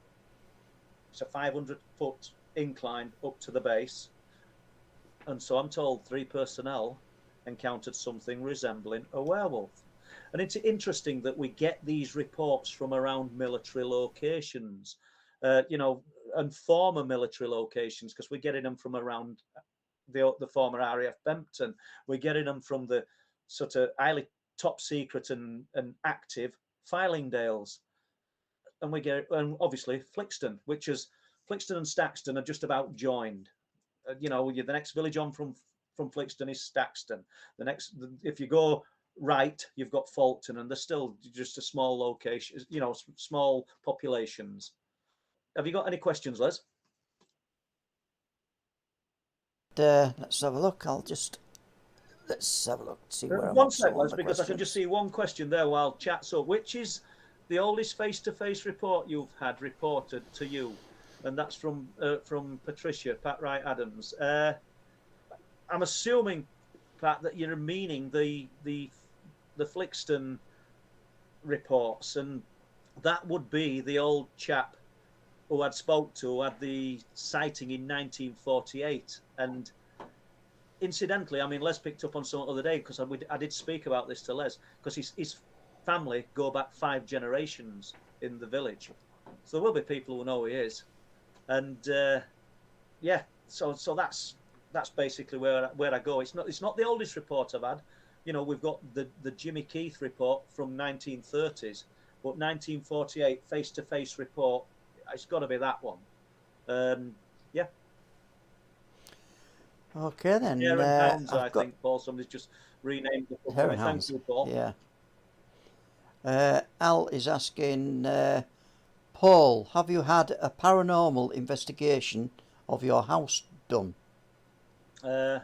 It's a 500-foot incline up to the base, and so I'm told 3 personnel encountered something resembling a werewolf. And it's interesting that we get these reports from around military locations, and former military locations, because we're getting them from around the former RAF Bempton. We're getting them from the sort of highly top secret and active Fylingdales. And obviously Flixton, which is Flixton and Staxton are just about joined. The next village on from Flixton is Staxton. If you go Wright, you've got Flixton, and they're still just a small location, small populations. Have you got any questions, Les? Let's have a look. Let's have a look, see where I'm One up to sec, on Les, the because I can just questions. see one question there while chat's up. Which is the oldest face-to-face report you've had reported to you? And that's from Patricia, Pat Wright Adams. I'm assuming, Pat, that you're meaning the Flixton reports, and that would be the old chap who I'd spoke to, who had the sighting in 1948. And incidentally, I mean, Les picked up on something the other day, because I did speak about this to Les, because his family go back 5 generations in the village, so there will be people who know who he is. And yeah, so that's basically where I go. It's not the oldest report I've had. We've got the Jimmy Keith report from 1930s, but 1948 face-to-face report, it's got to be that one. Yeah. Okay then. Hare and Hounds, I've got think, Paul. Somebody's just renamed the book. Hare and Thank Hounds. you, Paul. Yeah. Al is asking, Paul, have you had a paranormal investigation of your house done? No,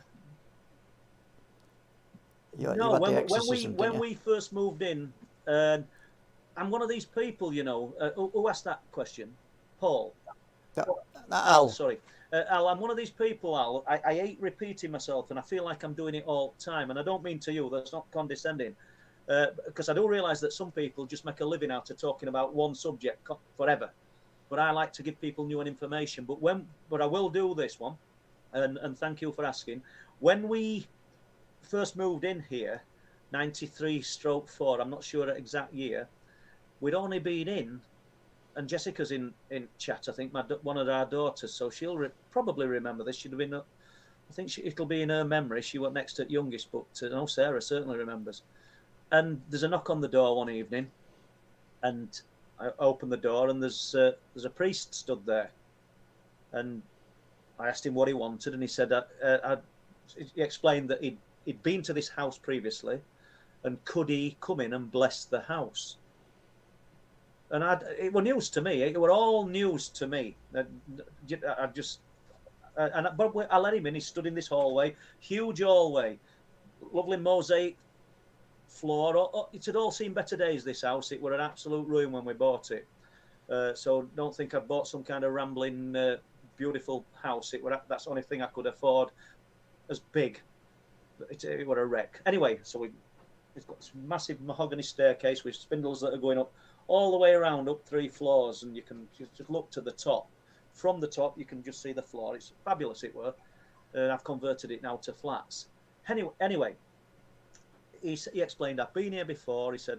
when we first moved in, I'm one of these people, who asked that question? Paul. Al. Sorry. Al, I'm one of these people, Al. I hate repeating myself, and I feel like I'm doing it all the time. And I don't mean to you, that's not condescending. Because I do realise that some people just make a living out of talking about one subject forever. But I like to give people new information. But I will do this one, and thank you for asking. When we first moved in here, 93/4, I'm not sure the exact year, we'd only been in, and Jessica's in chat, I think, one of our daughters, so she'll probably remember this. She'd have been, I think it'll be in her memory. She was next to the youngest, but no, Sarah certainly remembers. And there's a knock on the door one evening, and I opened the door, and there's a priest stood there, and I asked him what he wanted, and he said he explained that he'd been to this house previously, and could he come in and bless the house? And it was news to me. It were all news to me. But I let him in. He stood in this hallway, huge hallway, lovely mosaic floor. It had all seen better days, this house. It were an absolute ruin when we bought it. So don't think I bought some kind of rambling, beautiful house. That's the only thing I could afford as big. It were a wreck. Anyway, so it's got this massive mahogany staircase with spindles that are going up all the way around, up 3 floors, and you can just look to the top. From the top, you can just see the floor. It's fabulous, it were. I've converted it now to flats. Anyway, he explained, I've been here before. He said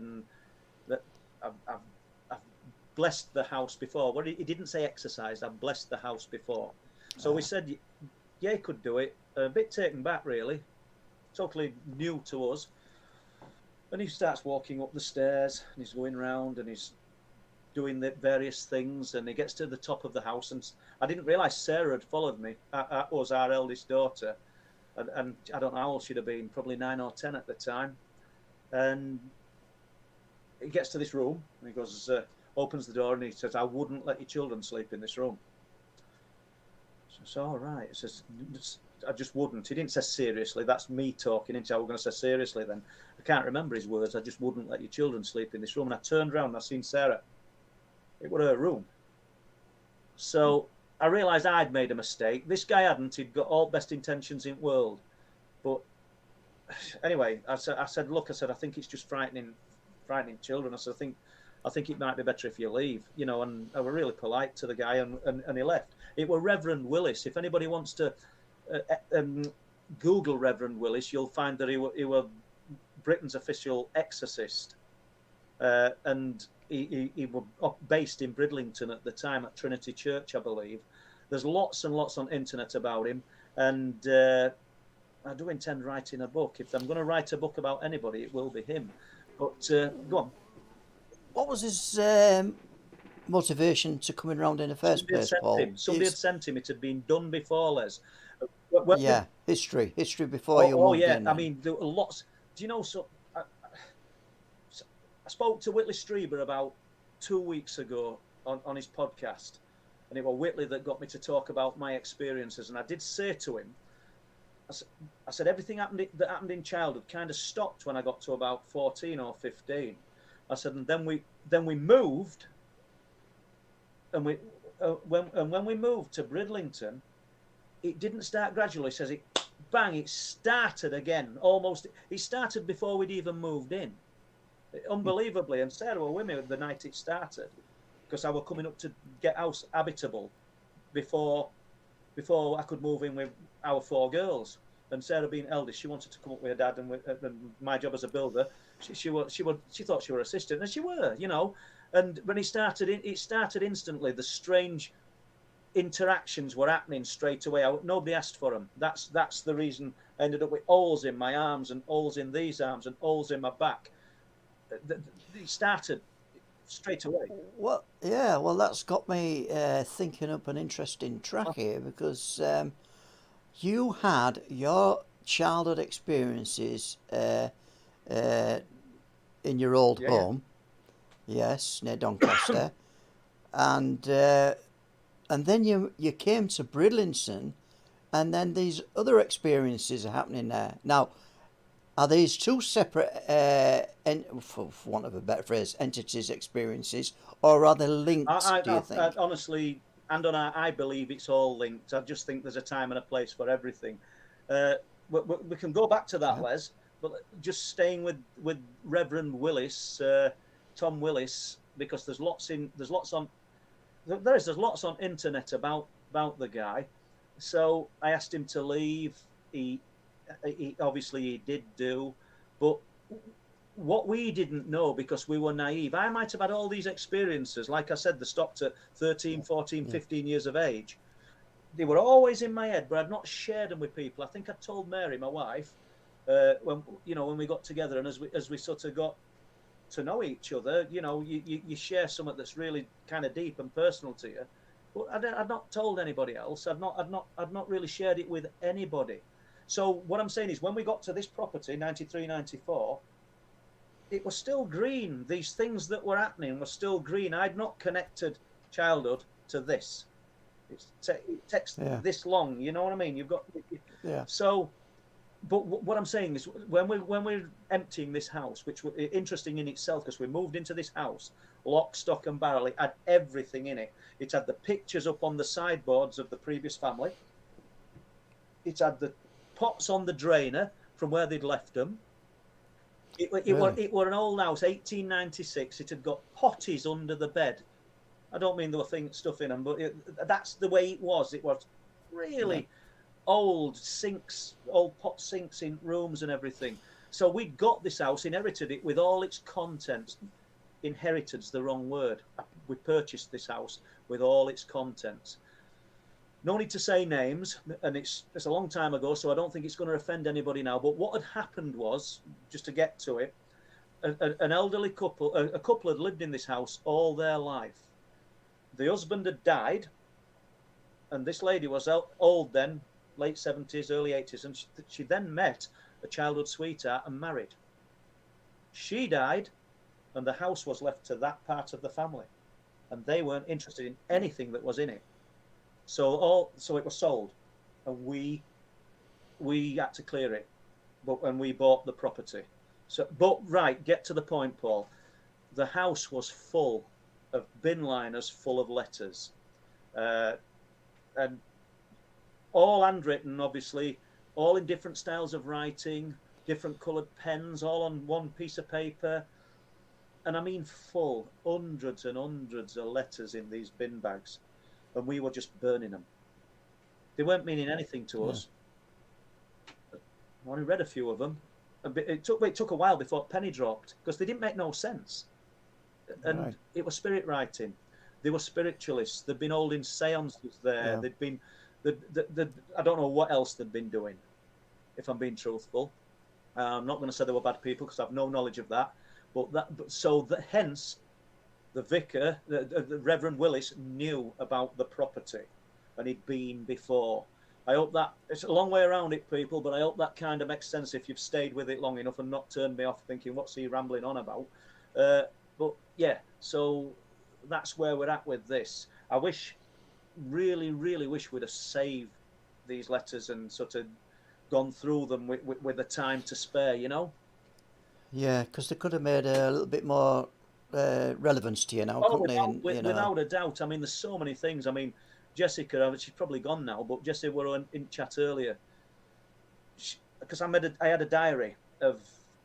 that I've blessed the house before. Well, he didn't say exercised. I've blessed the house before. So we said, yeah, he could do it. A bit taken back, really. Totally new to us. And he starts walking up the stairs, and he's going round, and he's doing the various things, and he gets to the top of the house, and I didn't realise Sarah had followed me. That was our eldest daughter, and I don't know how old she'd have been, probably 9 or 10 at the time. And he gets to this room, and he goes, opens the door, and he says, I wouldn't let your children sleep in this room. So all right. He says, I just wouldn't. He didn't say seriously. That's me talking into how we're going to say seriously then. I can't remember his words. I just wouldn't let your children sleep in this room. And I turned around and I seen Sarah. It was her room. So I realised I'd made a mistake. This guy hadn't. He'd got all best intentions in the world. But anyway, I said, look, I think it's just frightening children. I said, I think it might be better if you leave, and I were really polite to the guy, and he left. It were Reverend Willis. If anybody wants to Google Reverend Willis, you'll find that he were Britain's official exorcist, and he was based in Bridlington at the time at Trinity Church, I believe. There's lots and lots on internet about him, and I do intend writing a book. If I'm going to write a book about anybody, it will be him. But go on. What was his motivation to coming round in the first place, Paul? Somebody had sent him. It had been done before, Les. History before you moved in. I mean, there were lots. Do you know? So spoke to Whitley Strieber about 2 weeks ago on his podcast, and it was Whitley that got me to talk about my experiences. And I did say to him, I said everything that happened in childhood kind of stopped when I got to about 14 or 15. I said, and then we moved, and when we moved to Bridlington, it didn't start gradually. He says it, bang, it started again. Almost, it started before we'd even moved in. Unbelievably, and Sarah were with me the night it started, because I was coming up to get house habitable before I could move in with our 4 girls. And Sarah, being eldest, she wanted to come up with her dad, and my job as a builder, she thought she were assistant, and she were, you know. And when it started instantly. The strange interactions were happening straight away. Nobody asked for them. That's the reason I ended up with holes in my arms and holes in these arms and holes in my back. It started straight away. Well, yeah, well, that's got me thinking up an interesting track here, because you had your childhood experiences in your old home, yes, near Doncaster, and then you came to Bridlington, and then these other experiences are happening there. Now, are these two separate, for want of a better phrase, entities, experiences, or are they linked, do you think? Honestly, I believe it's all linked. I just think there's a time and a place for everything. We can go back to that, Les, but just staying with Reverend Willis, Tom Willis, because there's lots on internet about the guy. So I asked him to leave. He obviously he did do, but what we didn't know, because we were naive, I might have had all these experiences, like I said, they stopped at 13, 14, 15 years of age. They were always in my head, but I'd not shared them with people. I think I told Mary, my wife, when we got together, and as we sort of got to know each other, you share something that's really kind of deep and personal to you. But I'd not told anybody else. I'd not really shared it with anybody. So what I'm saying is, when we got to this property, 93, 94, it was still green. These things that were happening were still green. I'd not connected childhood to this. It takes this long. You know what I mean? You've got So, but what I'm saying is, when we're emptying this house, which was interesting in itself, because we moved into this house, lock, stock, and barrel. It had everything in it. It had the pictures up on the sideboards of the previous family. It had the pots on the drainer from where they'd left them. It were an old house, 1896. It had got potties under the bed. I don't mean there were stuff in them, but that's the way it was. It was really old sinks, old pot sinks in rooms and everything. So we got this house, inherited it with all its contents. Inherited's the wrong word. We purchased this house with all its contents. No need to say names, and it's a long time ago, so I don't think it's going to offend anybody now. But what had happened was, just to get to it, an elderly couple, a couple had lived in this house all their life. The husband had died, and this lady was old then, late 70s, early 80s, and she then met a childhood sweetheart and married. She died, and the house was left to that part of the family, and they weren't interested in anything that was in it. So it was sold, and we had to clear it, but when we bought the property. Get to the point, Paul. The house was full of bin liners full of letters, and all handwritten, obviously, all in different styles of writing, different coloured pens, all on one piece of paper. And I mean full, hundreds and hundreds of letters in these bin bags. And we were just burning them. They weren't meaning anything to us. I only read a few of them. It took a while before a penny dropped, because they didn't make no sense. And it was spirit writing. They were spiritualists. They'd been holding seances there. Yeah. They'd been, I don't know what else they'd been doing, if I'm being truthful. I'm not going to say they were bad people, because I have no knowledge of that. Hence, the vicar, the Reverend Willis, knew about the property, and he'd been before. I hope that, it's a long way around it, people, but I hope that kind of makes sense if you've stayed with it long enough and not turned me off thinking, what's he rambling on about? But yeah, so that's where we're at with this. I wish, really wish we'd have saved these letters and sort of gone through them with the time to spare, you know? Yeah, because they could have made a little bit more relevance to you now, Oh, couldn't they? And, without a doubt. I mean, there's so many things. I mean, Jessica, she's probably gone now, but Jessica were in chat earlier. Because I had a diary of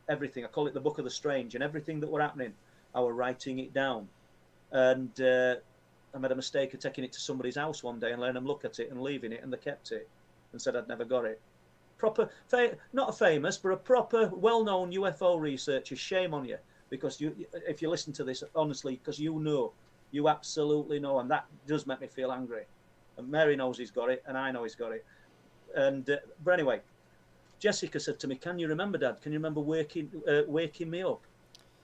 everything. I call it the Book of the Strange, and everything that were happening, I were writing it down. And I made a mistake of taking it to somebody's house one day and letting them look at it and leaving it, and they kept it and said I'd never got it. Proper, not a famous, but a proper, well-known UFO researcher. Shame on you, because if you listen to this honestly, because you absolutely know, and that does make me feel angry. And Mary knows he's got it, and I know he's got it. And but anyway, Jessica said to me, "Can you remember, Dad? Can you remember waking me up?"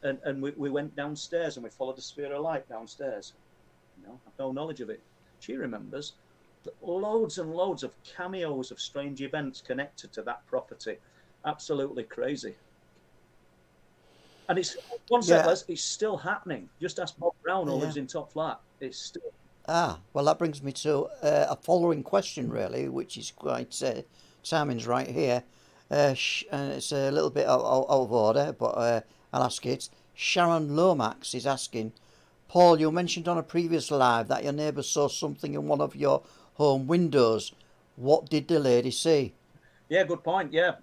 And we went downstairs and we followed the sphere of light downstairs. I've no knowledge of it. She remembers loads and loads of cameos of strange events connected to that property. Absolutely crazy. And it's one settlers, it's still happening. Just ask Bob Brown, who lives in Top Flat. It's still. Well, that brings me to a following question, really, which is quite timing's right here. And it's a little bit out of order, but I'll ask it. Sharon Lomax is asking, Paul, you mentioned on a previous live that your neighbour saw something in one of your home windows. What did the lady see? Yeah, good point. Yeah.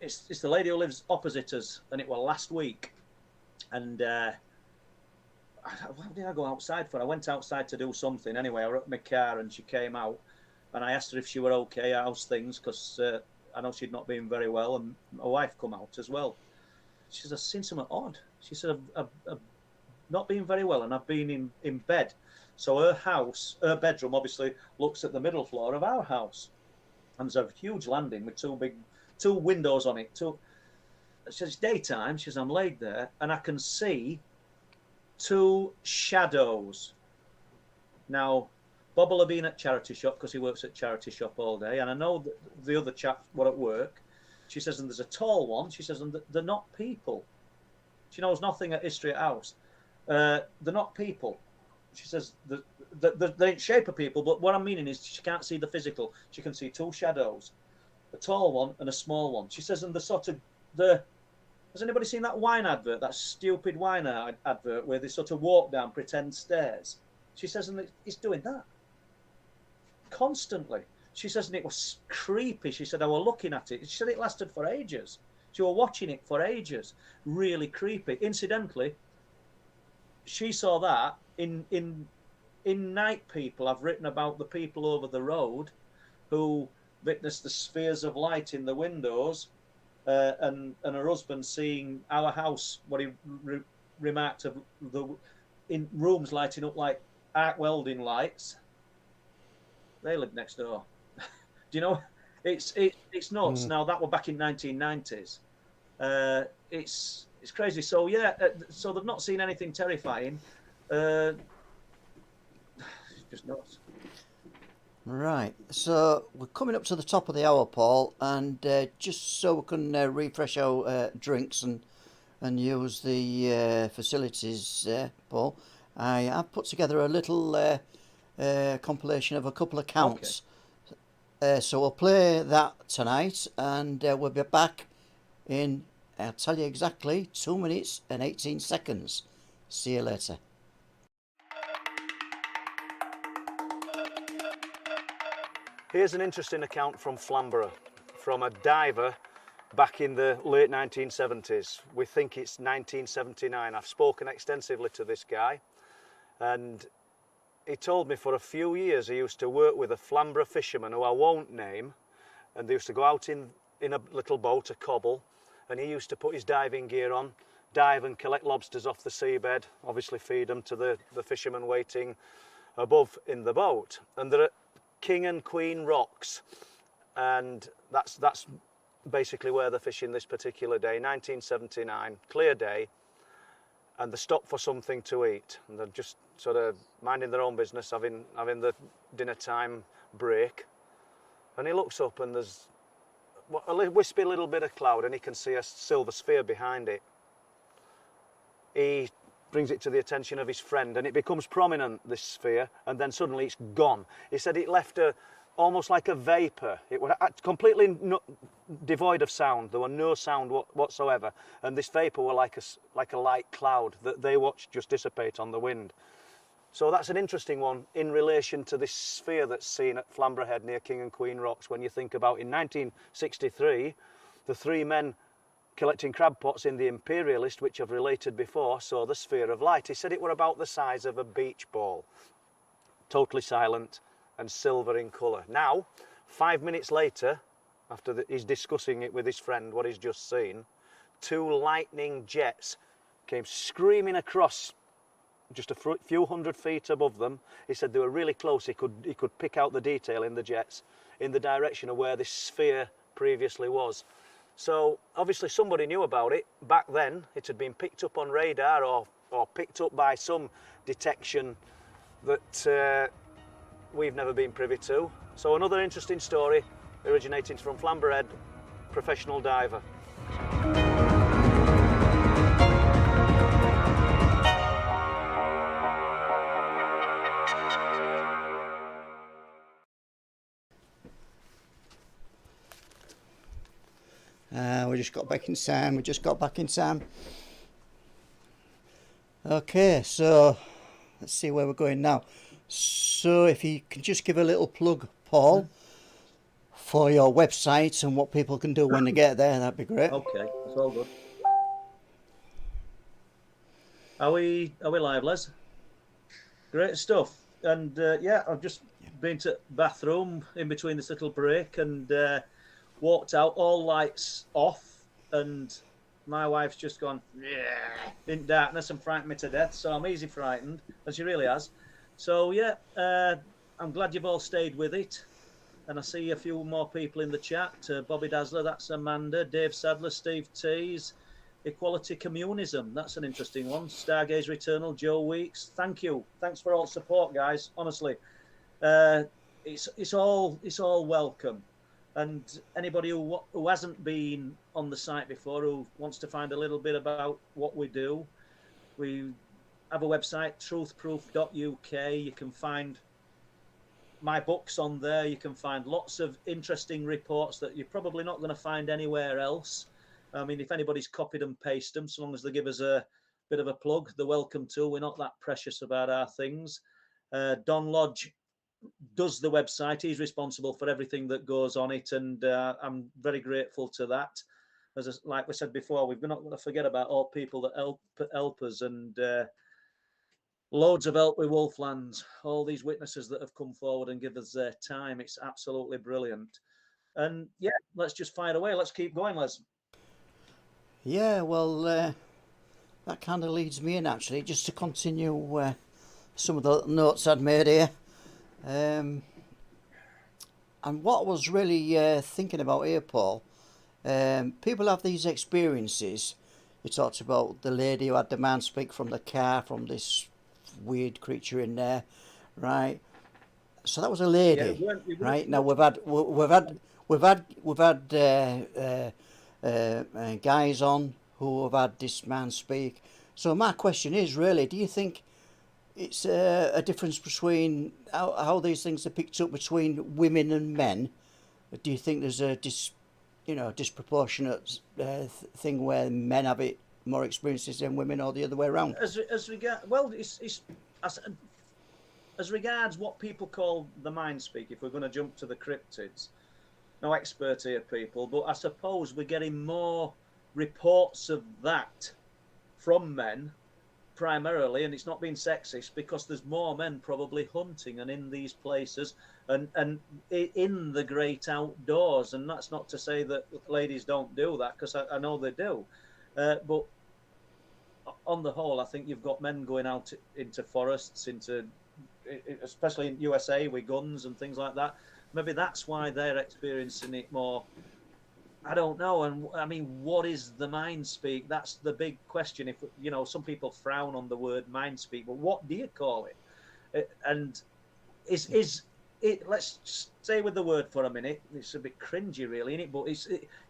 It's the lady who lives opposite us, and it was last week. And what did I go outside for? I went outside to do something. Anyway, I wrote my car, and she came out, and I asked her if she were okay, how's things, because I know she'd not been very well, and my wife come out as well. She says, I've seen something odd. She said, I've not been very well, and I've been in bed. So her bedroom obviously looks at the middle floor of our house. And there's a huge landing with two windows on it. She says, it's daytime. She says, I'm laid there, and I can see two shadows. Now, Bob will have been at charity shop because he works at charity shop all day. And I know that the other chap were at work. She says, and there's a tall one. She says, and they're not people. She knows nothing at history at house. They're not people. She says, they ain't shape of people, but what I'm meaning is she can't see the physical. She can see two shadows, a tall one and a small one. She says, and has anybody seen that wine advert, that stupid wine advert where they sort of walk down pretend stairs? She says, and it's doing that constantly. She says, and it was creepy. She said, I was looking at it. She said it lasted for ages. She was watching it for ages. Really creepy. Incidentally, she saw that in Night People. I've written about the people over the road who witnessed the spheres of light in the windows, and her husband seeing our house, what he remarked of in rooms lighting up like arc welding lights. They lived next door. Do you know? It's nuts. Now that were back in 1990s. It's crazy. So yeah, so they've not seen anything terrifying. Just nuts. Right, so we're coming up to the top of the hour, Paul, and just so we can refresh our drinks and use the facilities, Paul, I have put together a little compilation of a couple of counts. Okay. So we'll play that tonight, and we'll be back in, I'll tell you exactly, 2 minutes and 18 seconds. See you later. Here's an interesting account from Flamborough, from a diver back in the late 1970s. We think it's 1979. I've spoken extensively to this guy, and he told me for a few years he used to work with a Flamborough fisherman who I won't name, and they used to go out in a little boat, a cobble, and he used to put his diving gear on, dive and collect lobsters off the seabed, obviously feed them to the fishermen waiting above in the boat. And there are King and Queen rocks, and that's basically where they're fishing this particular day, 1979, clear day, and they stop for something to eat, and they're just sort of minding their own business, having the dinner time break, and he looks up and there's a wispy little bit of cloud, and he can see a silver sphere behind it. He brings it to the attention of his friend, and it becomes prominent, this sphere, and then suddenly it's gone. He said it left almost like a vapour. It was completely devoid of sound. There were no sound whatsoever, and this vapour were like a light cloud that they watched just dissipate on the wind. So that's an interesting one in relation to this sphere that's seen at Flamborough Head near King and Queen Rocks. When you think about in 1963, the three men collecting crab pots in the Imperialist, which I've related before, saw the sphere of light. He said it were about the size of a beach ball, totally silent and silver in colour. Now, 5 minutes later, after he's discussing it with his friend, what he's just seen, two lightning jets came screaming across just a few hundred feet above them. He said they were really close. He could pick out the detail in the jets in the direction of where this sphere previously was. So obviously somebody knew about it. Back then it had been picked up on radar or picked up by some detection that we've never been privy to. So another interesting story originating from Flamborough Head, professional diver. We just got back in time. Okay, so let's see where we're going now. So if you can just give a little plug, Paul, for your website and what people can do when they get there, that'd be great. Okay, it's all good. Are we live, Les? Great stuff. And yeah, I've just been to the bathroom in between this little break and walked out, all lights off, and my wife's just gone in darkness and frightened me to death. So I'm easy frightened, and she really has. So yeah, I'm glad you've all stayed with it. And I see a few more people in the chat. Bobby Dazzler, that's Amanda. Dave Sadler, Steve Tees. Equality Communism, that's an interesting one. Stargaze Returnal, Joe Weeks. Thank you. Thanks for all the support, guys. Honestly, it's all welcome. And anybody who hasn't been on the site before, who wants to find a little bit about what we do, we have a website, truthproof.uk. You can find my books on there. You can find lots of interesting reports that you're probably not going to find anywhere else. I mean, if anybody's copied and pasted them, so long as they give us a bit of a plug, they're welcome to. We're not that precious about our things. Don Lodge does the website. He's responsible for everything that goes on it, and I'm very grateful to that. Like we said before, we're not going to forget about all people that help us, and loads of help with Wolflands, all these witnesses that have come forward and give us their time. It's absolutely brilliant. And yeah, let's just fire away. Let's keep going, Les. Yeah, well, that kind of leads me in, actually, just to continue some of the notes I'd made here. And what I was really thinking about here, Paul, people have these experiences. You talked about the lady who had the man speak from the car, from this weird creature in there, right? So that was a lady, yeah, right? Now we've had guys on who have had this man speak. So my question is really, do you think it's a difference between how these things are picked up between women and men? Do you think there's a disproportionate thing where men have it more experiences than women, or the other way around? As regards what people call the mind speak, if we're going to jump to the cryptids, no expert here, people, but I suppose we're getting more reports of that from men primarily, and it's not being sexist, because there's more men probably hunting and in these places and in the great outdoors. And that's not to say that ladies don't do that, because I know they do, but on the whole, I think you've got men going out into forests, especially in USA with guns and things like that. Maybe that's why they're experiencing it more. I don't know. And I mean, what is the mind speak? That's the big question. If some people frown on the word mind speak, but what do you call it? And is let's stay with the word for a minute. It's a bit cringy, really, isn't it? But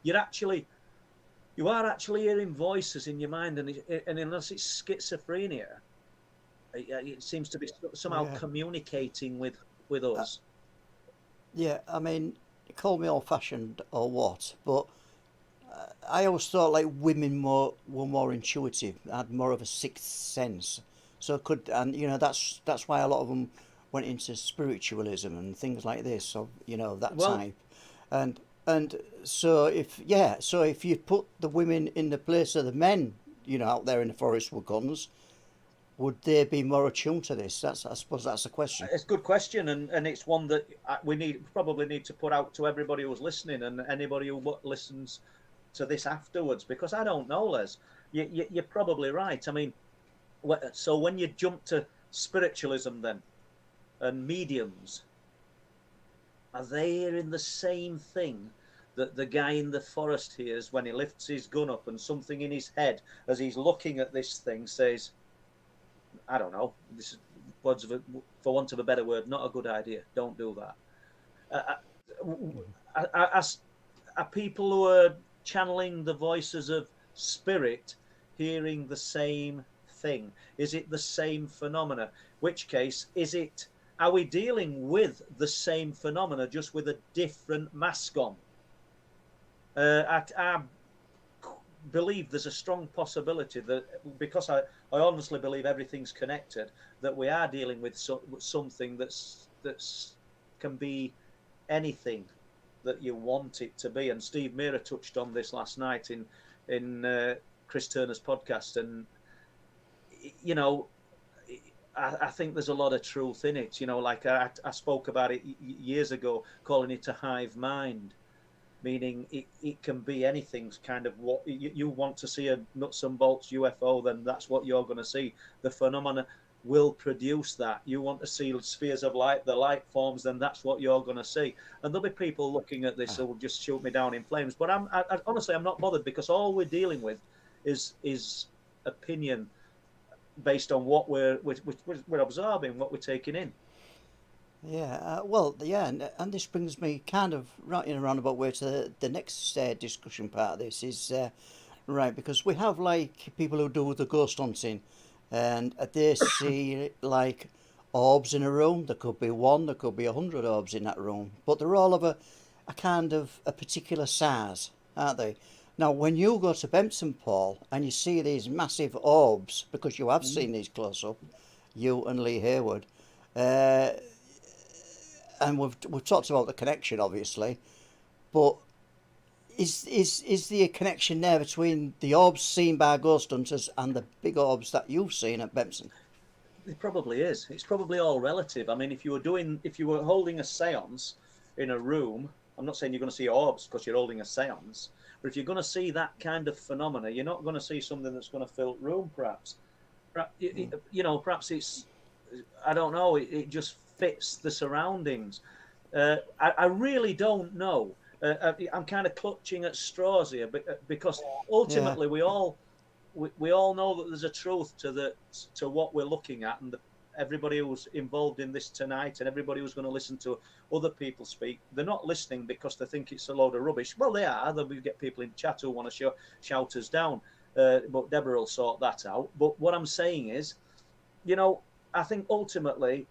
you are actually hearing voices in your mind, and unless it's schizophrenia, it seems to be somehow communicating with us. Yeah, I mean, call me old-fashioned or what, but I always thought like women were more intuitive, had more of a sixth sense. So and that's why a lot of them went into spiritualism and things like this. So that Well, type, and so if you put the women in the place of the men, out there in the forest with guns, would they be more attuned to this? I suppose that's the question. it's a good question, and it's one that we probably need to put out to everybody who's listening and anybody who listens to this afterwards, because I don't know, Les. You're probably right. I mean, so when you jump to spiritualism then and mediums, are they hearing the same thing that the guy in the forest hears when he lifts his gun up and something in his head as he's looking at this thing says, I don't know, this is, for want of a better word, not a good idea, don't do that. Are people who are channeling the voices of spirit hearing the same thing? Is it the same phenomena? Which case, are we dealing with the same phenomena just with a different mask on? I believe there's a strong possibility that, because I honestly believe everything's connected, that we are dealing with something that's can be anything that you want it to be. And Steve Meara touched on this last night in Chris Turner's podcast, and I think there's a lot of truth in it. Like I spoke about it years ago, calling it a hive mind, meaning it can be anything. Kind of what you want to see, a nuts and bolts UFO, then that's what you're going to see. The phenomena will produce that. You want to see spheres of light, the light forms, then that's what you're going to see. And there'll be people looking at this who will just shoot me down in flames. But honestly, I'm not bothered, because all we're dealing with is opinion based on what we're observing, what we're taking in. Yeah, and this brings me kind of right in a roundabout way to the next discussion part of this is right, because we have like people who do the ghost hunting, and they see like orbs in a room. There could be one, there could be 100 orbs in that room, but they're all of a kind of a particular size, aren't they? Now, when you go to Bempton, Paul, and you see these massive orbs, because you have seen these close up, you and Lee Hayward, and we've talked about the connection, obviously, but is there a connection there between the orbs seen by ghost hunters and the big orbs that you've seen at Bempton? It probably is. It's probably all relative. I mean, if you were holding a séance in a room, I'm not saying you're going to see orbs because you're holding a séance, but if you're going to see that kind of phenomena, you're not going to see something that's going to fill room. Perhaps it's, I don't know. It just fits the surroundings. I really don't know. I'm kind of clutching at straws here, because ultimately we all know that there's a truth to what we're looking at, and everybody who's involved in this tonight, and everybody who's going to listen to other people speak, they're not listening because they think it's a load of rubbish. Well, they are. We get people in chat who want to shout us down, but Deborah will sort that out. But what I'm saying is, I think ultimately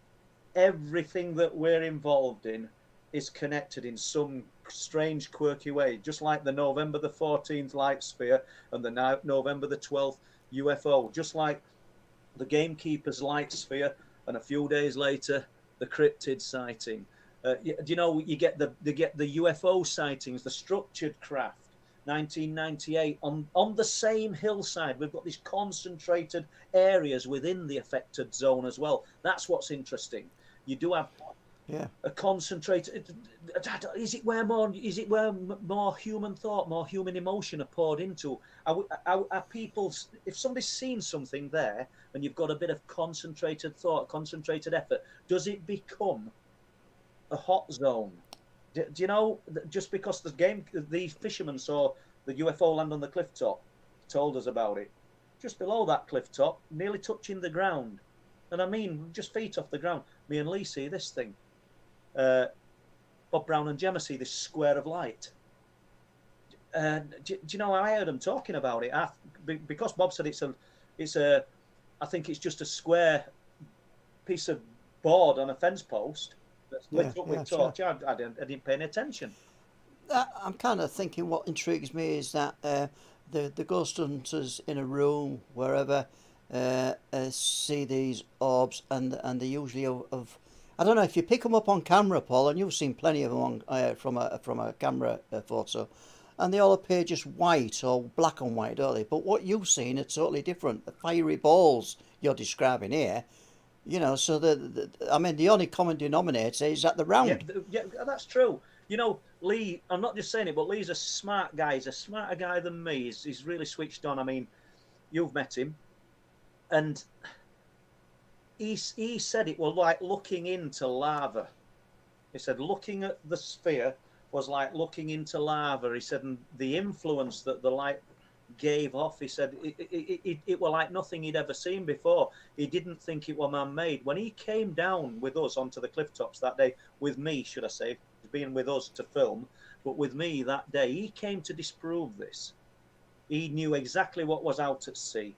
everything that we're involved in is connected in some strange, quirky way, just like the November the 14th light sphere and the November the 12th UFO, just like the gamekeeper's light sphere, and a few days later the cryptid sighting. You get the UFO sightings, the structured craft, 1998 on the same hillside. We've got these concentrated areas within the affected zone as well. That's what's interesting. You do have a concentrated. Is it where more human thought, more human emotion are poured into? Are people? If somebody's seen something there, and you've got a bit of concentrated thought, concentrated effort, does it become a hot zone? Do you know? Just because the fishermen saw the UFO land on the cliff top, told us about it. Just below that cliff top, nearly touching the ground, and I mean just feet off the ground. Me and Lee see this thing. Bob Brown and Gemma see this square of light. Do you know, I heard them talking about it because Bob said it's a I think it's just a square piece of board on a fence post that's lit up with torch. Sure. I didn't pay any attention. I'm kind of thinking what intrigues me is that the ghost hunters in a room wherever see these orbs, and they usually of I don't know if you pick them up on camera, Paul, and you've seen plenty of them from a camera photo, and they all appear just white or black and white, don't they? But what you've seen are totally different. The fiery balls you're describing here, you know. So I mean, the only common denominator is that they're round. Yeah, that's true. You know, Lee, I'm not just saying it, but Lee's a smart guy. He's a smarter guy than me. He's really switched on. I mean, you've met him, and he said it was like looking into lava. He said looking at the sphere was like looking into lava. He said, and the influence that the light gave off, he said, it was like nothing he'd ever seen before. He didn't think it was man-made. When he came down with us onto the cliff tops that day, with me, should I say, being with us to film, but with me that day, he came to disprove this. He knew exactly what was out at sea.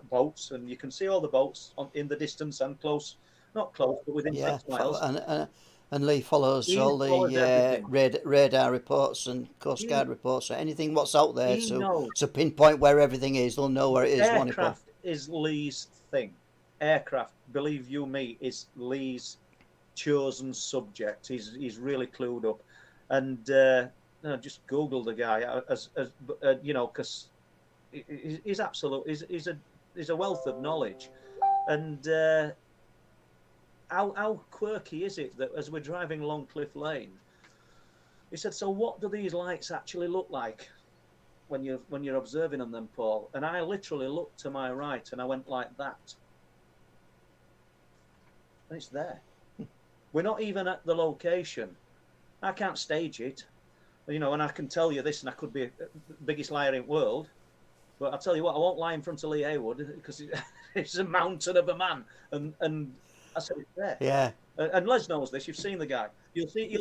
Boats, and you can see all the boats in the distance and close, not close, but within 6 miles. And Lee follows all the radar reports and Coast Guard reports. So anything what's out there to pinpoint where everything is, they'll know where it is. Aircraft is Lee's thing. Aircraft, believe you me, is Lee's chosen subject. He's really clued up, and just Google the guy as you know, because he's absolute. He's a wealth of knowledge, and. How quirky is it that as we're driving along Cliff Lane, he said, so what do these lights actually look like when you're observing them, Paul? And I literally looked to my right and I went like that. And it's there. We're not even at the location. I can't stage it. You know, and I can tell you this, and I could be the biggest liar in the world, but I'll tell you what, I won't lie in front of Lee Haywood because it's a mountain of a man. And I said it's there. Yeah. And Les knows this. You've seen the guy. You'll see.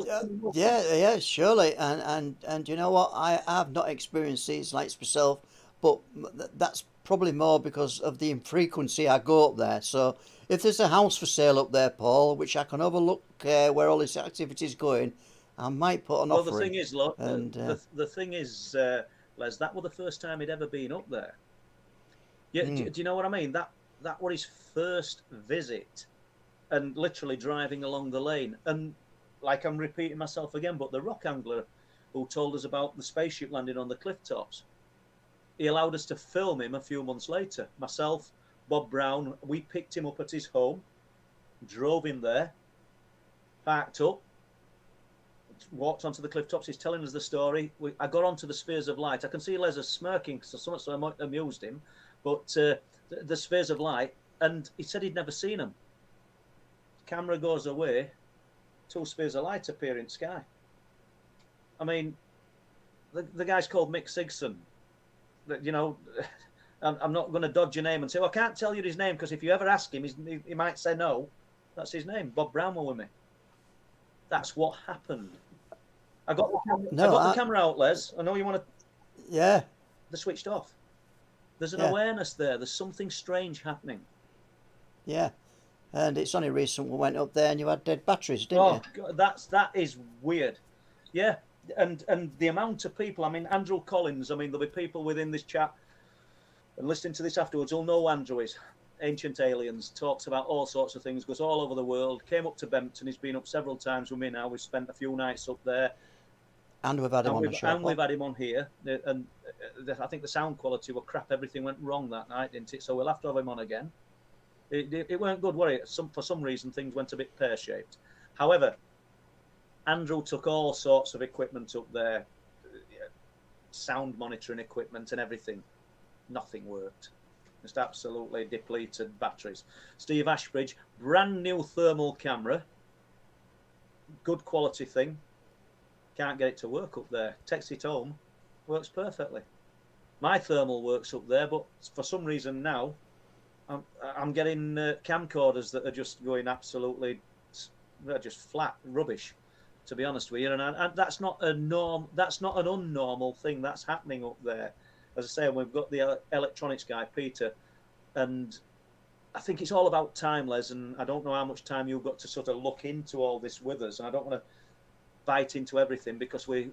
Yeah, surely. And you know what? I have not experienced these lights myself, but that's probably more because of the infrequency I go up there. So if there's a house for sale up there, Paul, which I can overlook where all this activity is going, I might put an offer in. Well, the thing is, look, the thing is, Les, that was the first time he'd ever been up there. Yeah, do you know what I mean? That was his first visit. And literally driving along the lane. And like I'm repeating myself again, but the rock angler who told us about the spaceship landing on the cliff tops, he allowed us to film him a few months later. Myself, Bob Brown, we picked him up at his home, drove him there, parked up, walked onto the cliff tops. He's telling us the story. I got onto the spheres of light. I can see Les smirking, so I might have amused him. But the spheres of light, and he said he'd never seen them. Camera goes away, 2 spheres of light appear in the sky. I mean, the guy's called Mick Sigson. You know, I'm not going to dodge your name and say, well, I can't tell you his name, because if you ever ask him, he might say no. That's his name. Bob Brown was with me. That's what happened. I got the camera out, Les. I know you want to... Yeah. They're switched off. There's an awareness there. There's something strange happening. Yeah. And it's only recent we went up there and you had dead batteries, didn't you? Oh, that is weird. Yeah, and the amount of people, I mean, Andrew Collins, I mean, there'll be people within this chat and listening to this afterwards who'll know Andrew is Ancient Aliens, talks about all sorts of things, goes all over the world, came up to Bempton, he's been up several times with me now, we've spent a few nights up there. And we've had him on the show. And we've had him on here, and I think the sound quality was crap, everything went wrong that night, didn't it? So we'll have to have him on again. It weren't good, were it? For some reason, things went a bit pear-shaped. However, Andrew took all sorts of equipment up there, sound monitoring equipment and everything. Nothing worked. Just absolutely depleted batteries. Steve Ashbridge, brand new thermal camera. Good quality thing. Can't get it to work up there. Takes it home. Works perfectly. My thermal works up there, but for some reason now, I'm getting camcorders that are just going absolutely they're just flat rubbish, to be honest with you. And that's not a norm. That's not an unnormal thing that's happening up there. As I say, we've got the electronics guy, Peter, and I think it's all about time, Les. And I don't know how much time you've got to sort of look into all this with us. And I don't want to bite into everything because we're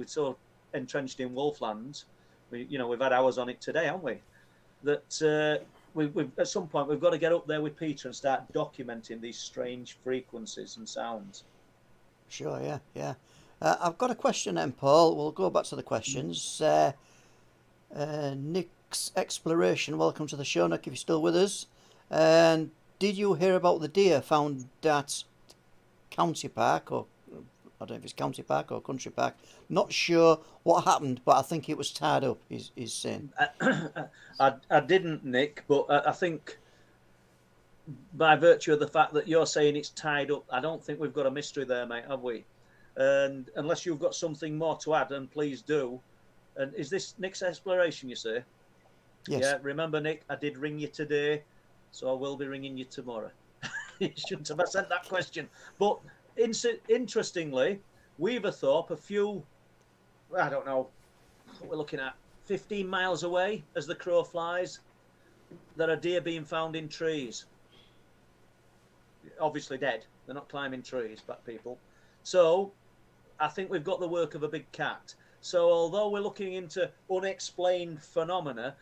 so entrenched in Wolflands. We've had hours on it today, haven't we? That we've at some point we've got to get up there with Peter and start documenting these strange frequencies and sounds. Sure, yeah. I've got a question then, Paul. We'll go back to the questions. Nick's Exploration, welcome to the show, Nick, if you're still with us. And did you hear about the deer found at County Park, or I don't know if it's County Park or Country Park? Not sure what happened, but I think it was tied up, he's saying. I didn't, Nick, but I think by virtue of the fact that you're saying it's tied up, I don't think we've got a mystery there, mate, have we? And unless you've got something more to add, and please do. And is this Nick's Exploration, you say? Yes. Yeah, remember, Nick, I did ring you today, so I will be ringing you tomorrow. You shouldn't have sent that question. But interestingly, Weaverthorpe, a few, I don't know, what we're looking at, 15 miles away as the crow flies, there are deer being found in trees. Obviously dead. They're not climbing trees, but people. So I think we've got the work of a big cat. So although we're looking into unexplained phenomena,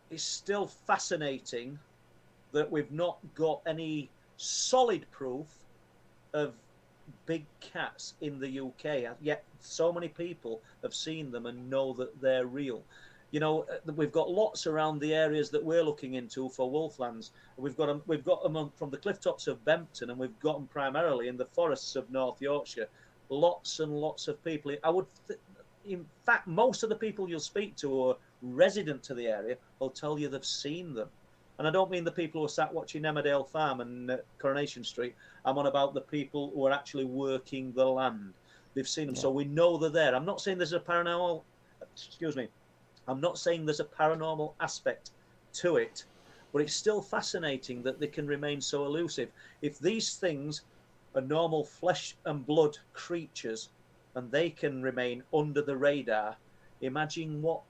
it's still fascinating that we've not got any solid proof of big cats in the UK, yet so many people have seen them and know that they're real. We've got lots around the areas that we're looking into for wolflands. We've got them from the cliff tops of Bempton, and we've got them primarily in the forests of North Yorkshire. Lots and lots of people. In fact, most of the people you'll speak to who are resident to the area will tell you they've seen them. And I don't mean the people who are sat watching Emmerdale Farm and Coronation Street. I'm on about the people who are actually working the land. They've seen them, so we know they're there. I'm not saying there's a paranormal. I'm not saying there's a paranormal aspect to it, but it's still fascinating that they can remain so elusive. If these things are normal flesh and blood creatures and they can remain under the radar, imagine what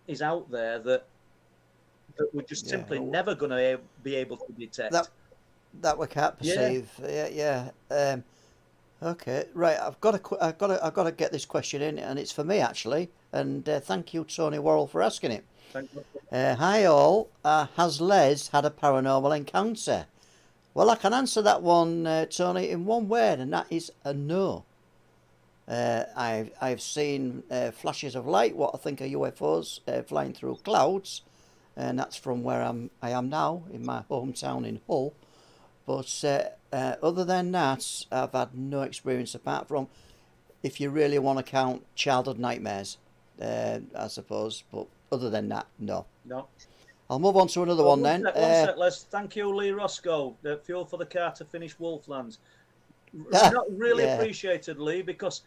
is out there that we're just simply never going to be able to detect. That we can't perceive. Yeah. Okay, right. I've got to get this question in, and it's for me actually. And thank you, Tony Worrell, for asking it. Thank you. Hi all. Has Les had a paranormal encounter? Well, I can answer that one, Tony, in one word, and that is a no. I've seen flashes of light, what I think are UFOs, flying through clouds, and that's from where I am now, in my hometown in Hull. But other than that, I've had no experience apart from, if you really want to count, childhood nightmares, I suppose. But other than that, no. No. I'll move on to another one then. One sec, Les. Thank you, Lee Roscoe. Fuel for the car to finish Wolflands. Not really appreciated, Lee, because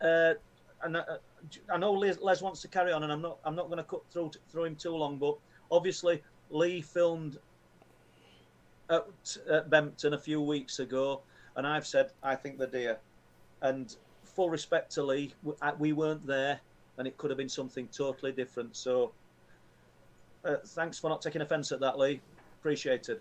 I know Les wants to carry on, and I'm not going to cut through him too long. But obviously, Lee filmed at Bempton a few weeks ago, and I've said I think they're deer. And full respect to Lee, we weren't there, and it could have been something totally different. So thanks for not taking offence at that, Lee. Appreciated.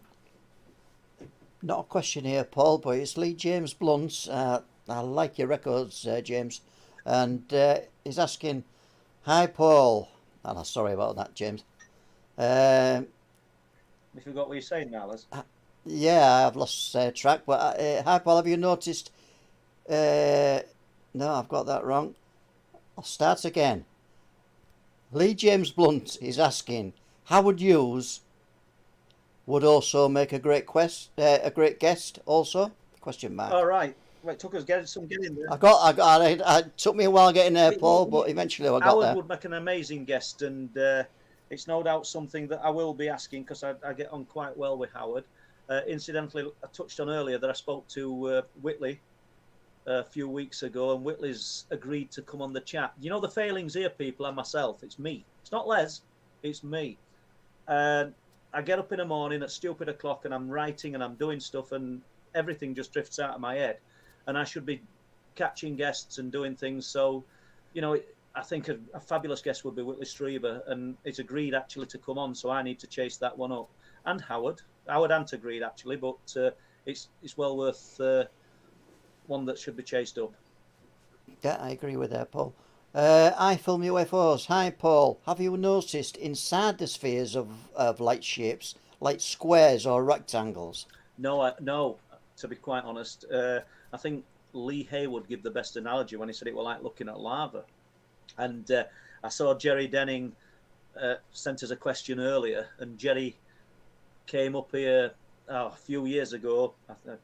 Not a question here, Paul, but it's Lee James Blunt. I like your records, James. And he's asking, hi, Paul. Oh, sorry about that, James. You forgot what you're saying now, Les? Yeah, I've lost track. But hi, Paul, have you noticed... no, I've got that wrong. I'll start again. Lee James Blunt is asking, Howard Hughes would also make a great guest also? Question mark. All right. Well, it took us getting there. It took me a while getting there, Paul, but eventually I got Howard there. would make an amazing guest, and it's no doubt something that I will be asking, because I get on quite well with Howard. Incidentally, I touched on earlier that I spoke to Whitley a few weeks ago, and Whitley's agreed to come on the chat. You know, the failings here, people, and myself. It's me. It's not Les. It's me. I get up in the morning at stupid o'clock, and I'm writing and I'm doing stuff, and everything just drifts out of my head, and I should be catching guests and doing things. So, you know, I think a fabulous guest would be Whitley Strieber, and it's agreed actually to come on, so I need to chase that one up. And Howard Ant agreed actually, but it's well worth one that should be chased up. Yeah, I agree with that, Paul. I film UFOs. Hi, Paul. Have you noticed inside the spheres of light shapes, like squares or rectangles? No, no. To be quite honest, I think Lee Haywood gave the best analogy when he said it were like looking at lava. And I saw Jerry Denning sent us a question earlier, and Jerry came up here a few years ago,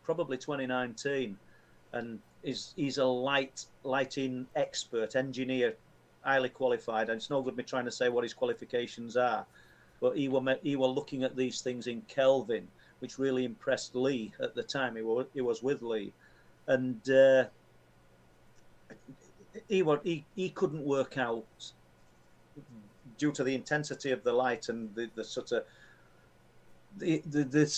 probably 2019, and he's a lighting expert, engineer, highly qualified. And it's no good me trying to say what his qualifications are, but he were looking at these things in Kelvin, which really impressed Lee at the time. He was with Lee, and he couldn't work out, due to the intensity of the light and the sort of the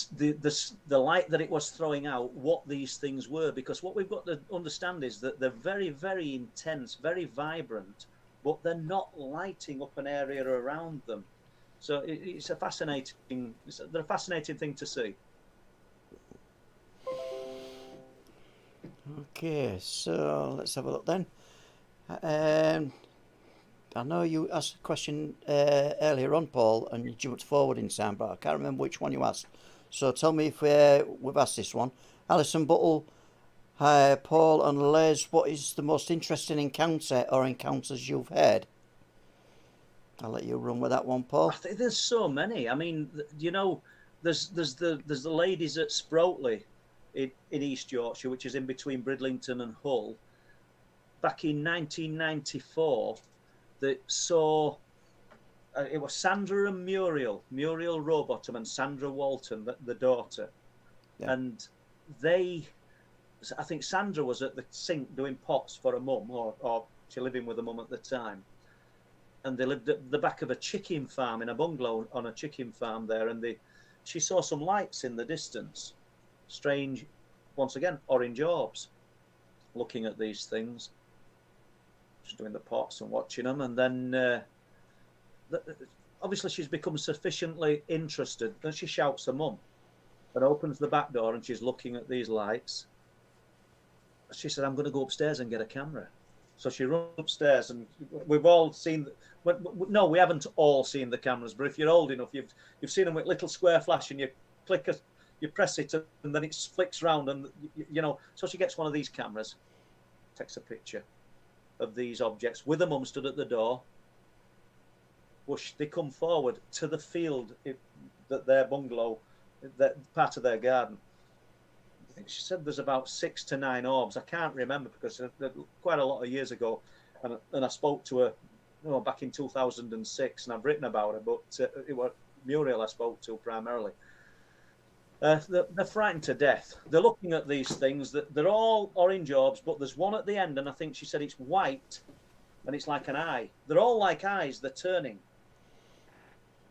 light that it was throwing out, what these things were, because what we've got to understand is that they're very, very intense, very vibrant, but they're not lighting up an area around them. So they're a fascinating thing to see. Okay, so let's have a look then. I know you asked a question earlier on, Paul, and you jumped forward in time, but I can't remember which one you asked. So tell me if we've asked this one. Alison Buttle, hi, Paul and Les, what is the most interesting encounter or encounters you've had? I'll let you run with that one, Paul. I think there's so many. I mean, you know, there's the ladies at Sproatley in East Yorkshire, which is in between Bridlington and Hull. Back in 1994, that saw it was Sandra and Muriel Rowbottom and Sandra Walton, the daughter, yeah. And I think Sandra was at the sink doing pots for a mum, or she living with a mum at the time, and they lived at the back of a chicken farm, in a bungalow on a chicken farm there, and she saw some lights in the distance, strange, once again, orange orbs, looking at these things, just doing the pots and watching them, and then obviously she's become sufficiently interested that she shouts her mum and opens the back door, and she's looking at these lights. She said, I'm going to go upstairs and get a camera. So she runs upstairs, and we've all seen, no, we haven't all seen the cameras, but if you're old enough, you've seen them with little square flash, and you press it, and then it flicks round, and you know. So she gets one of these cameras, takes a picture of these objects with a mum stood at the door. They come forward to the field that their bungalow, that part of their garden. I think she said there's about 6 to 9 orbs. I can't remember because quite a lot of years ago, and I spoke to her back in 2006, and I've written about her, but it was Muriel I spoke to primarily. They're frightened to death. They're looking at these things. They're all orange orbs, but there's one at the end, and I think she said it's white, and it's like an eye. They're all like eyes. They're turning.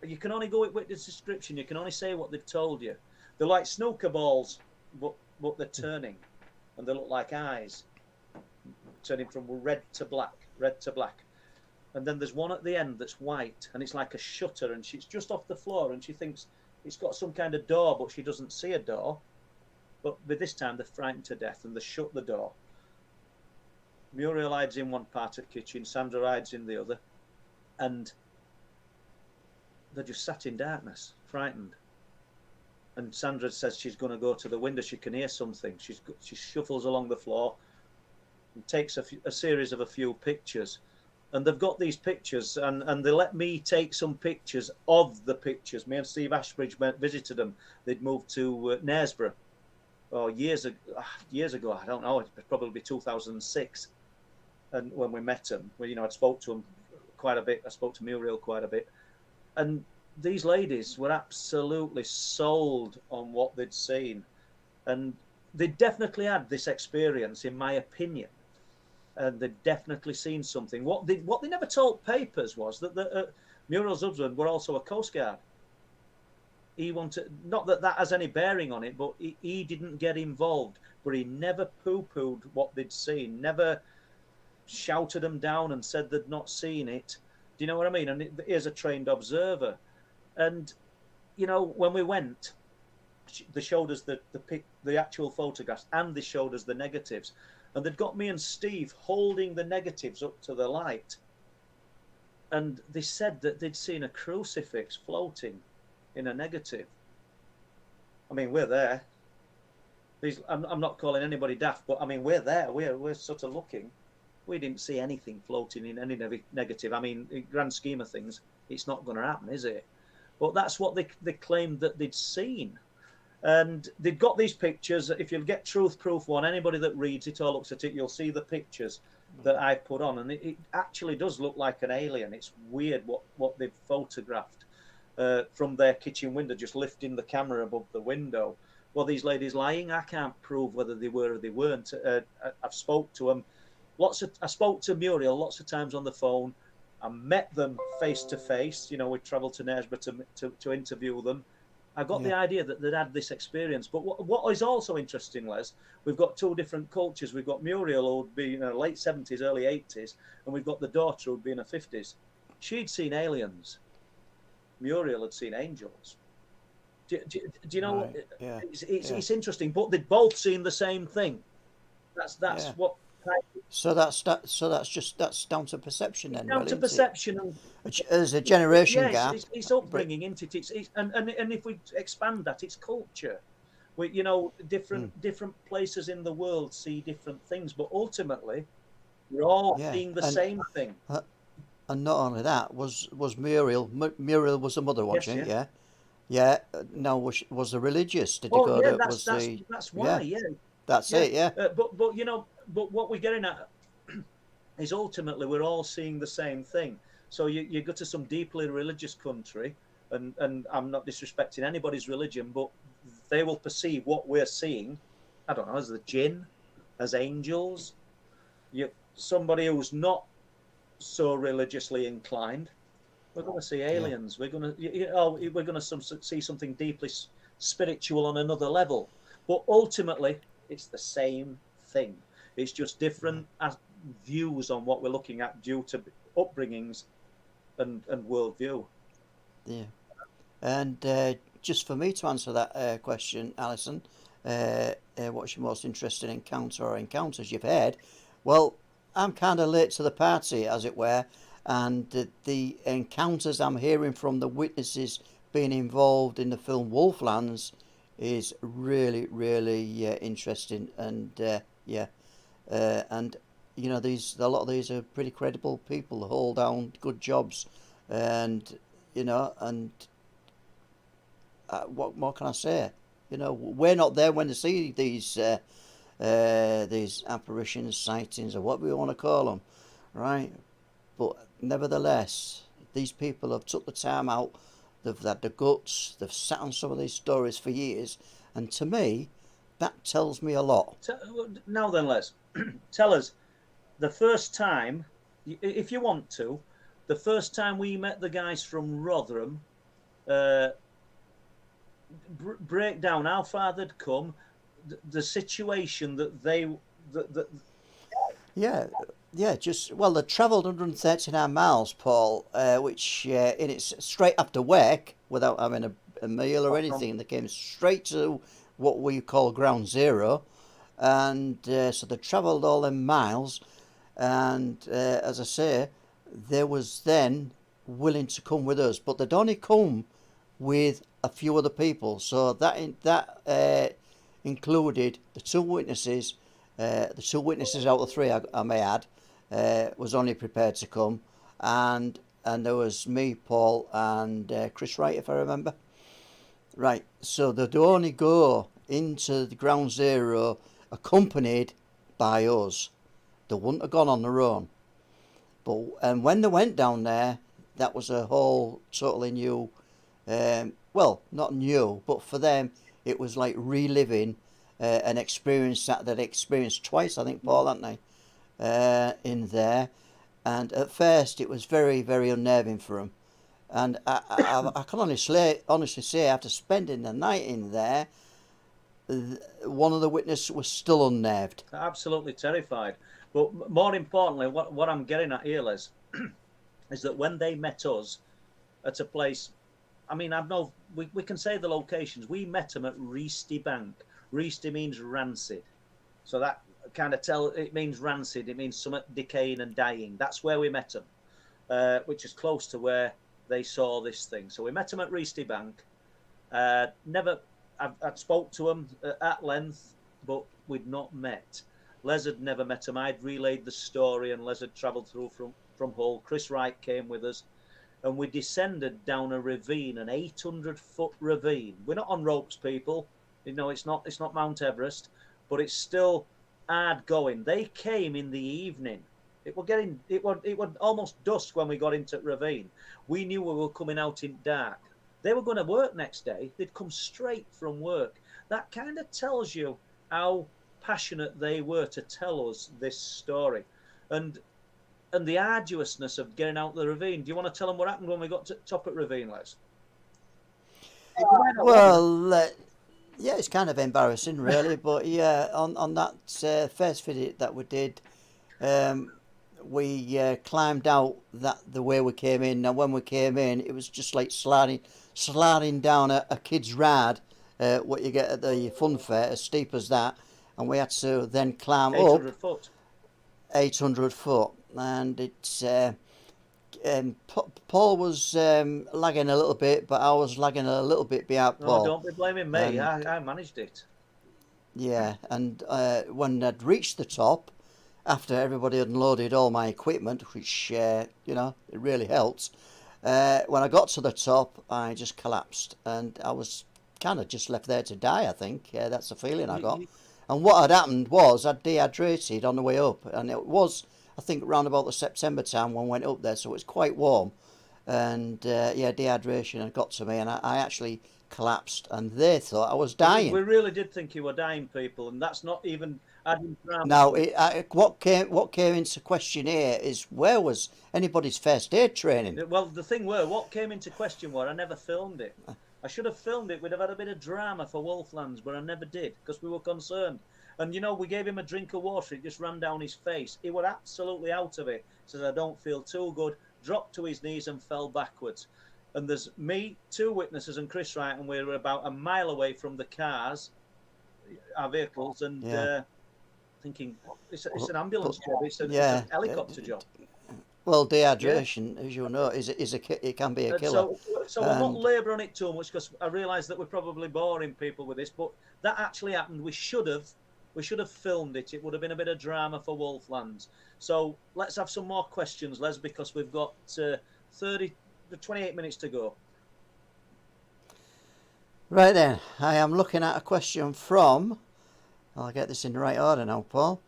You can only go with this description. You can only say what they've told you. They're like snooker balls, but they're turning, and they look like eyes, turning from red to black. And then there's one at the end that's white, and it's like a shutter, and she's just off the floor, and she thinks it's got some kind of door, but she doesn't see a door. But by this time, they're frightened to death, and they shut the door. Muriel hides in one part of the kitchen, Sandra hides in the other, and they're just sat in darkness, frightened. And Sandra says she's going to go to the window. She can hear something. She shuffles along the floor and takes a series of a few pictures. And they've got these pictures, and they let me take some pictures of the pictures. Me and Steve Ashbridge visited them. They'd moved to Knaresborough years ago. I don't know. It'd probably be 2006. And when we met them, I'd spoke to them quite a bit. I spoke to Muriel quite a bit. And these ladies were absolutely sold on what they'd seen. And they definitely had this experience, in my opinion. And they'd definitely seen something. What they never told papers was that Muriel's husband were also a Coast Guard. he wanted, not that that has any bearing on it, but he didn't get involved. But he never poo-pooed what they'd seen, never shouted them down and said they'd not seen it. Do you know what I mean? And here's a trained observer. And, you know, when we went, they showed us the actual photographs, and they showed us the negatives. And they'd got me and Steve holding the negatives up to the light. And they said that they'd seen a crucifix floating in a negative. I mean, we're there. I'm not calling anybody daft, but I mean, we're there. We're sort of looking. We didn't see anything floating in any negative. I mean, in grand scheme of things, it's not going to happen, is it? But that's what they claimed that they'd seen. And they've got these pictures. If you get Truth Proof One, anybody that reads it or looks at it, you'll see the pictures that I've put on. And it actually does look like an alien. It's weird what they've photographed from their kitchen window, just lifting the camera above the window. Well, these ladies lying, I can't prove whether they were or they weren't. I've spoke to them. I spoke to Muriel lots of times on the phone. I met them face to face. You know, we travelled to Knaresborough to interview them. I got the idea that they'd had this experience. But what is also interesting, Les, we've got two different cultures. We've got Muriel, who'd be in her late 70s, early 80s, and we've got the daughter who'd be in her 50s. She'd seen aliens. Muriel had seen angels. Do you know? Right. Yeah. It's interesting, but they'd both seen the same thing. That's what. So that's down to perception then. Down to perception, and there's a generation gap. It's upbringing, isn't it? And if we expand that, it's culture. You know, different places in the world see different things, but ultimately, we're all seeing the same thing. And not only that, was Muriel. Muriel was the mother, wasn't she? Yeah. Now was the religious? Did you go to? That's why. Yeah. That's it. Yeah. But you know. But what we're getting at is ultimately we're all seeing the same thing. So you go to some deeply religious country, and I'm not disrespecting anybody's religion, but they will perceive what we're seeing, I don't know, as the jinn, as angels. Somebody who's not so religiously inclined, we're going to see aliens. We're going to see something deeply spiritual on another level. But ultimately, it's the same thing. It's just different views on what we're looking at due to upbringings and worldview. Yeah. And just for me to answer that question, Alison, what's your most interesting encounter or encounters you've had? Well, I'm kind of late to the party, as it were, and the encounters I'm hearing from the witnesses being involved in the film Wolflands is really, really interesting. And and you know, a lot of these are pretty credible people who hold down good jobs, and you know, and what more can I say? You know, we're not there when they see these apparitions, sightings, or what we want to call them, right? But nevertheless, these people have took the time out. They've had the guts. They've sat on some of these stories for years, and to me, that tells me a lot. Now then, Les, tell us the first time, if you want to, the first time we met the guys from Rotherham. Break down how far they'd come, the situation that they. Yeah, just they travelled 139 miles, Paul, which and it's straight after work without having a meal or anything. They came straight to what we call ground zero, and so they travelled all them miles, and as I say, they was then willing to come with us, but they'd only come with a few other people. So that included the two witnesses. The two witnesses out of the three, I may add, was only prepared to come, and there was me, Paul, and Chris Wright, if I remember. Right, so they'd only go into the ground zero accompanied by us. They wouldn't have gone on their own. And when they went down there, that was a whole totally new, not new, but for them it was like reliving an experience that they'd experienced twice, I think, Paul, hadn't they, in there. And at first it was very, very unnerving for them. And I can honestly say, after spending the night in there, one of the witnesses was still unnerved. Absolutely terrified. But more importantly, what I'm getting at here, Les, is that when they met us at a place, I mean, we can say the locations. We met them at Reesty Bank. Reesty means rancid. So that kind of it means rancid. It means something decaying and dying. That's where we met them, which is close to where they saw this thing. So we met them at Reesty Bank. I'd spoke to them at length, but we'd not met. Les had never met him. I'd relayed the story, and Les had travelled through from Hull. Chris Wright came with us, and we descended down a ravine, an 800-foot ravine. We're not on ropes, people. You know, it's not Mount Everest, but it's still hard going. They came in the evening. It was almost dusk when we got into the ravine. We knew we were coming out in dark. They were going to work next day. They'd come straight from work. That kind of tells you how passionate they were to tell us this story, and the arduousness of getting out the ravine. Do you want to tell them what happened when we got to the top of the ravine, Les? Well, yeah, it's kind of embarrassing, really, but yeah, on that first visit that we did, we climbed out the way we came in. Now, when we came in, it was just like sliding down a kid's ride, what you get at the fun fair, as steep as that, and we had to then climb 800 up foot. 800 foot, and it's Paul was lagging a little bit, but I was lagging a little bit behind Paul. No, don't be blaming me. I managed it. Yeah, and when I'd reached the top, after everybody had unloaded all my equipment, which it really helped, when I got to the top, I just collapsed, and I was kind of just left there to die, I think. That's the feeling I got. And what had happened was I'd dehydrated on the way up, and it was, I think, around about the September time when I went up there, so it was quite warm. And dehydration had got to me, and I actually collapsed, and they thought I was dying. We really did think you were dying, people, and that's not even adding drama. Now, what came into question here is, where was anybody's first aid training? Well, the thing what came into question I never filmed it. I should have filmed it. We'd have had a bit of drama for Wolflands, but I never did because we were concerned. And, we gave him a drink of water. It just ran down his face. He was absolutely out of it. He says, I don't feel too good. Dropped to his knees and fell backwards. And there's me, two witnesses, and Chris Wright, and we were about a mile away from the cars, our vehicles, and thinking, it's an ambulance job. It's a helicopter job. Well, dehydration, as you know, it can be a killer. So we'll not labour on it too much, because I realise that we're probably boring people with this, but that actually happened. We should have filmed it. It would have been a bit of drama for Wolflands. So let's have some more questions, Les, because we've got 28 minutes to go. Right then, I am looking at a question from, I'll get this in the right order now, Paul.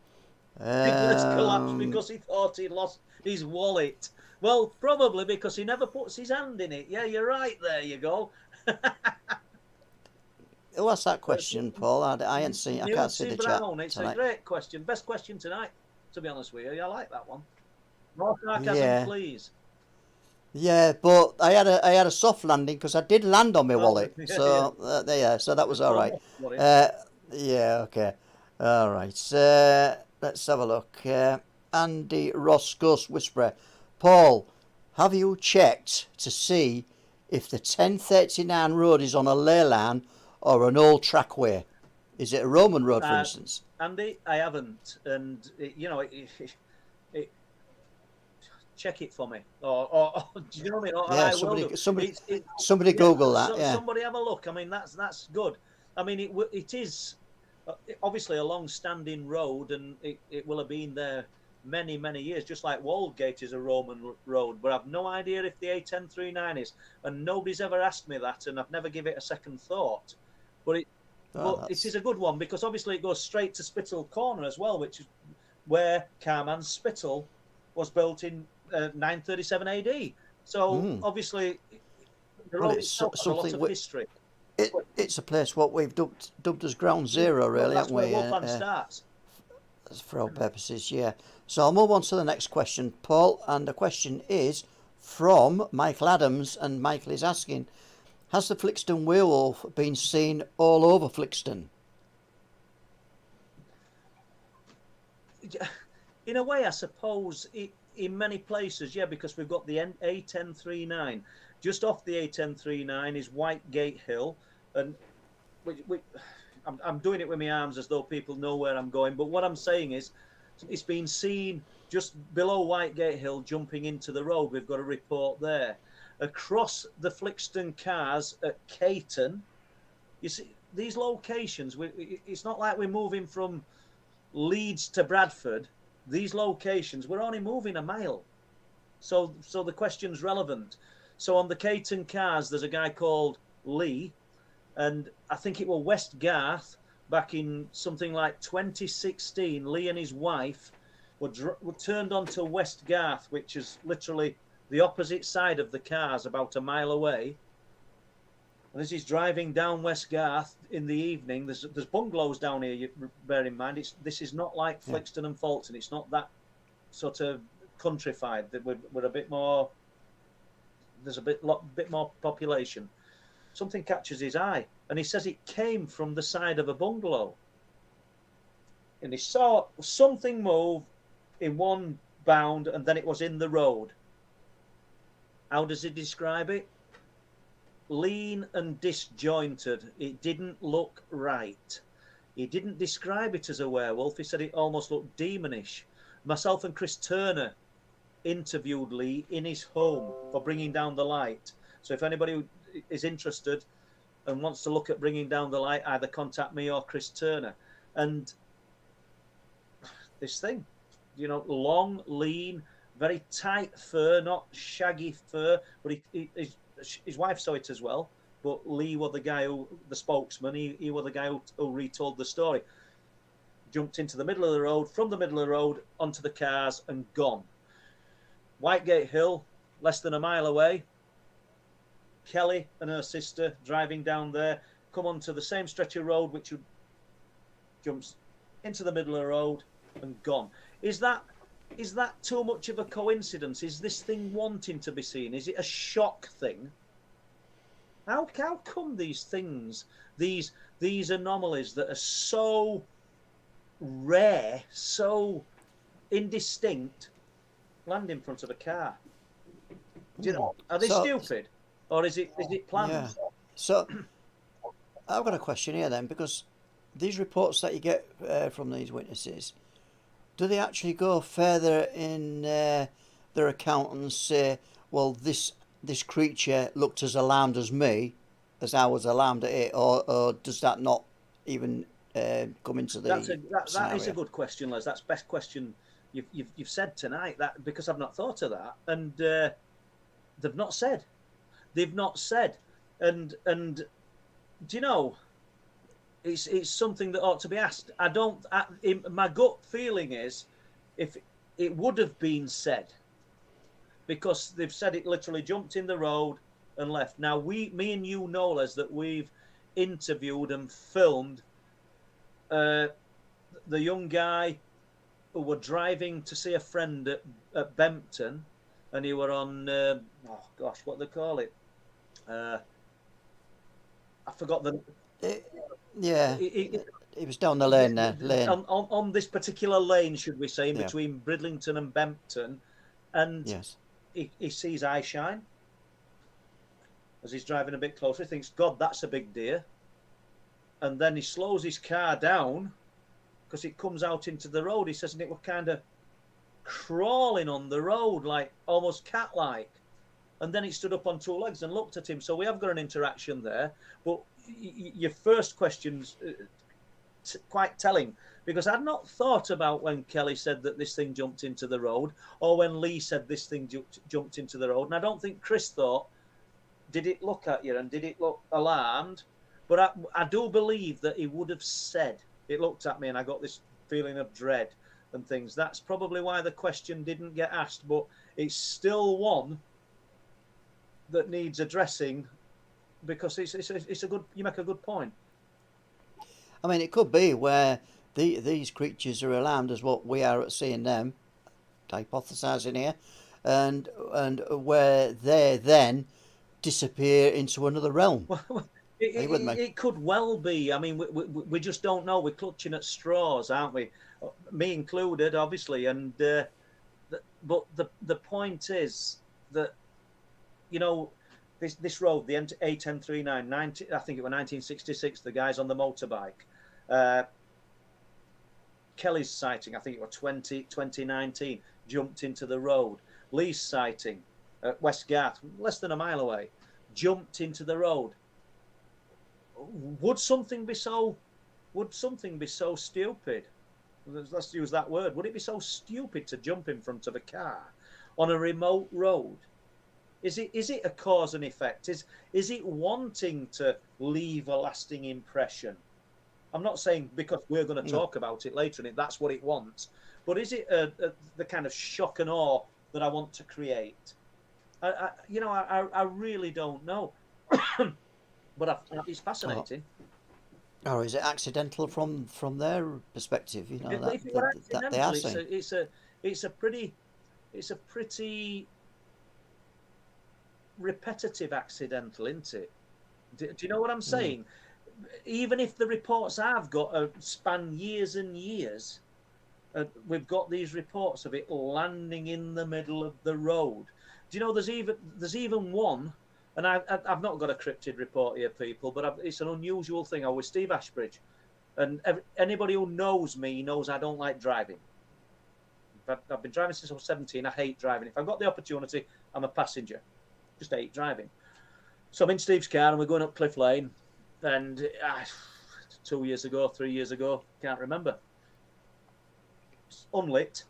Nicholas collapsed because he thought he'd lost his wallet. Well, probably because he never puts his hand in it. Yeah, you're right. There you go. What's that question, Paul? I can't see the chat. It's a great question. Best question tonight, to be honest with you. I like that one. More sarcasm, please. Yeah, but I had a soft landing because I did land on my wallet. So so that was all right. Okay. All right. Let's have a look. Andy Ross Ghost Whisperer. Paul, have you checked to see if the 1039 road is on a ley line or an old trackway? Is it a Roman road, for instance? Andy, I haven't, and check it for me, or do you know what I mean? Yeah, somebody Google that. Somebody have a look. I mean, that's good. I mean, it is obviously a long-standing road, and it will have been there many years, just like Waldgate is a Roman road, but I've no idea if the A1039 is, and nobody's ever asked me that, and I've never given it a second thought. But it is a good one, because obviously it goes straight to Spittal Corner as well, which is where Carman's Spittal was built in 937 AD. So obviously the road itself has a lot of history. It's a place what we've dubbed as Ground Zero, really, haven't we? That's where Wolfland starts. For all purposes, yeah. So I'll move on to the next question, Paul, and the question is from Michael Adams, and Michael is asking, has the Flixton werewolf been seen all over Flixton? In a way, I suppose, in many places, yeah, because we've got the A1039. Just off the A1039 is Whitegate Hill, and I'm doing it with my arms as though people know where I'm going, but what I'm saying is it's been seen just below Whitegate Hill jumping into the road. We've got a report there. Across the Flixton cars at Caton, you see, these locations, it's not like we're moving from Leeds to Bradford. These locations, we're only moving a mile. So the question's relevant. So on the Caton cars, there's a guy called Lee, and I think it was West Garth back in something like 2016. Lee and his wife were turned onto West Garth, which is literally the opposite side of the cars, about a mile away. And as he's driving down West Garth in the evening, there's bungalows down here. You bear in mind, this is not like Flixton and Fulton. It's not that sort of countrified. We're a bit more. There's a bit more population. Something catches his eye, and he says it came from the side of a bungalow. And he saw something move in one bound, and then it was in the road. How does he describe it? Lean and disjointed. It didn't look right. He didn't describe it as a werewolf. He said it almost looked demonish. Myself and Chris Turner interviewed Lee in his home for Bringing Down the Light. So if anybody is interested and wants to look at Bringing Down the Light, either contact me or Chris Turner. And this thing, you know, long, lean, very tight fur, not shaggy fur, but his wife saw it as well. But Lee was the guy the spokesman, he was the guy who retold the story. Jumped into the middle of the road, from the middle of the road onto the cars and gone. Whitegate Hill, less than a mile away. Kelly and her sister driving down there, come onto the same stretch of road, which jumps into the middle of the road and gone. Is that too much of a coincidence? Is this thing wanting to be seen? Is it a shock thing? How come these things, these anomalies that are so rare, so indistinct, land in front of a car? Do you know, are they stupid? Or is it planned? Yeah. So I've got a question here then, because these reports that you get from these witnesses, do they actually go further in their account and say, well, this creature looked as alarmed as me, as I was alarmed at it, or does that not even come into the that is a good question, Les. That's the best question you've said tonight. That because I've not thought of that, and they've not said. They've not said, and do you know? It's something that ought to be asked. My gut feeling is, if it would have been said, because they've said it literally jumped in the road and left. Now me and you know, Les, that we've interviewed and filmed the young guy who were driving to see a friend at Bempton, and he were on what they call it. I forgot the. He was down the lane there. On this particular lane, should we say, in between Bridlington and Bempton, and he sees eye shine as he's driving a bit closer. He thinks, God, that's a big deer. And then he slows his car down because it comes out into the road. He says, and it was kind of crawling on the road, like almost cat-like. And then it stood up on two legs and looked at him. So we have got an interaction there. But your first question's quite telling, because I'd not thought about when Kelly said that this thing jumped into the road, or when Lee said this thing jumped into the road. And I don't think Chris thought, did it look at you and did it look alarmed? But I do believe that he would have said, it looked at me and I got this feeling of dread and things. That's probably why the question didn't get asked, but it's still one that needs addressing, because it's a good, you make a good point. I mean, it could be where these creatures are alarmed as what we are at seeing them, hypothesising here, and where they then disappear into another realm. Well, Are you with me? it could well be. I mean, we just don't know. We're clutching at straws, aren't we? Me included, obviously. And but the point is that, you know, this road, the A1039, I think it was 1966. The guys on the motorbike. Kelly's sighting, I think it was 2019, jumped into the road. Lee's sighting at West Garth, less than a mile away, jumped into the road. Would something be so stupid? Let's use that word. Would it be so stupid to jump in front of a car on a remote road? Is it a cause and effect? Is it wanting to leave a lasting impression? I'm not saying because we're going to talk about it later, and that's what it wants. But is it the kind of shock and awe that I want to create? I really don't know. But it's fascinating. Or is it accidental from their perspective? You know, If it were that they are accidental, saying. it's a pretty repetitive accidental, isn't it? Do you know what I'm saying? Even if the reports I've got span years and years, we've got these reports of it landing in the middle of the road. Do you know there's even one, and I've not got a cryptid report here, people, but it's an unusual thing. I was Steve Ashbridge, and anybody who knows me knows I don't like driving. I've been driving since I was 17. I hate driving. If I've got the opportunity, I'm a passenger. Just hate driving. So I'm in Steve's car and we're going up Cliff Lane. And 2 years ago, 3 years ago, can't remember. It's unlit.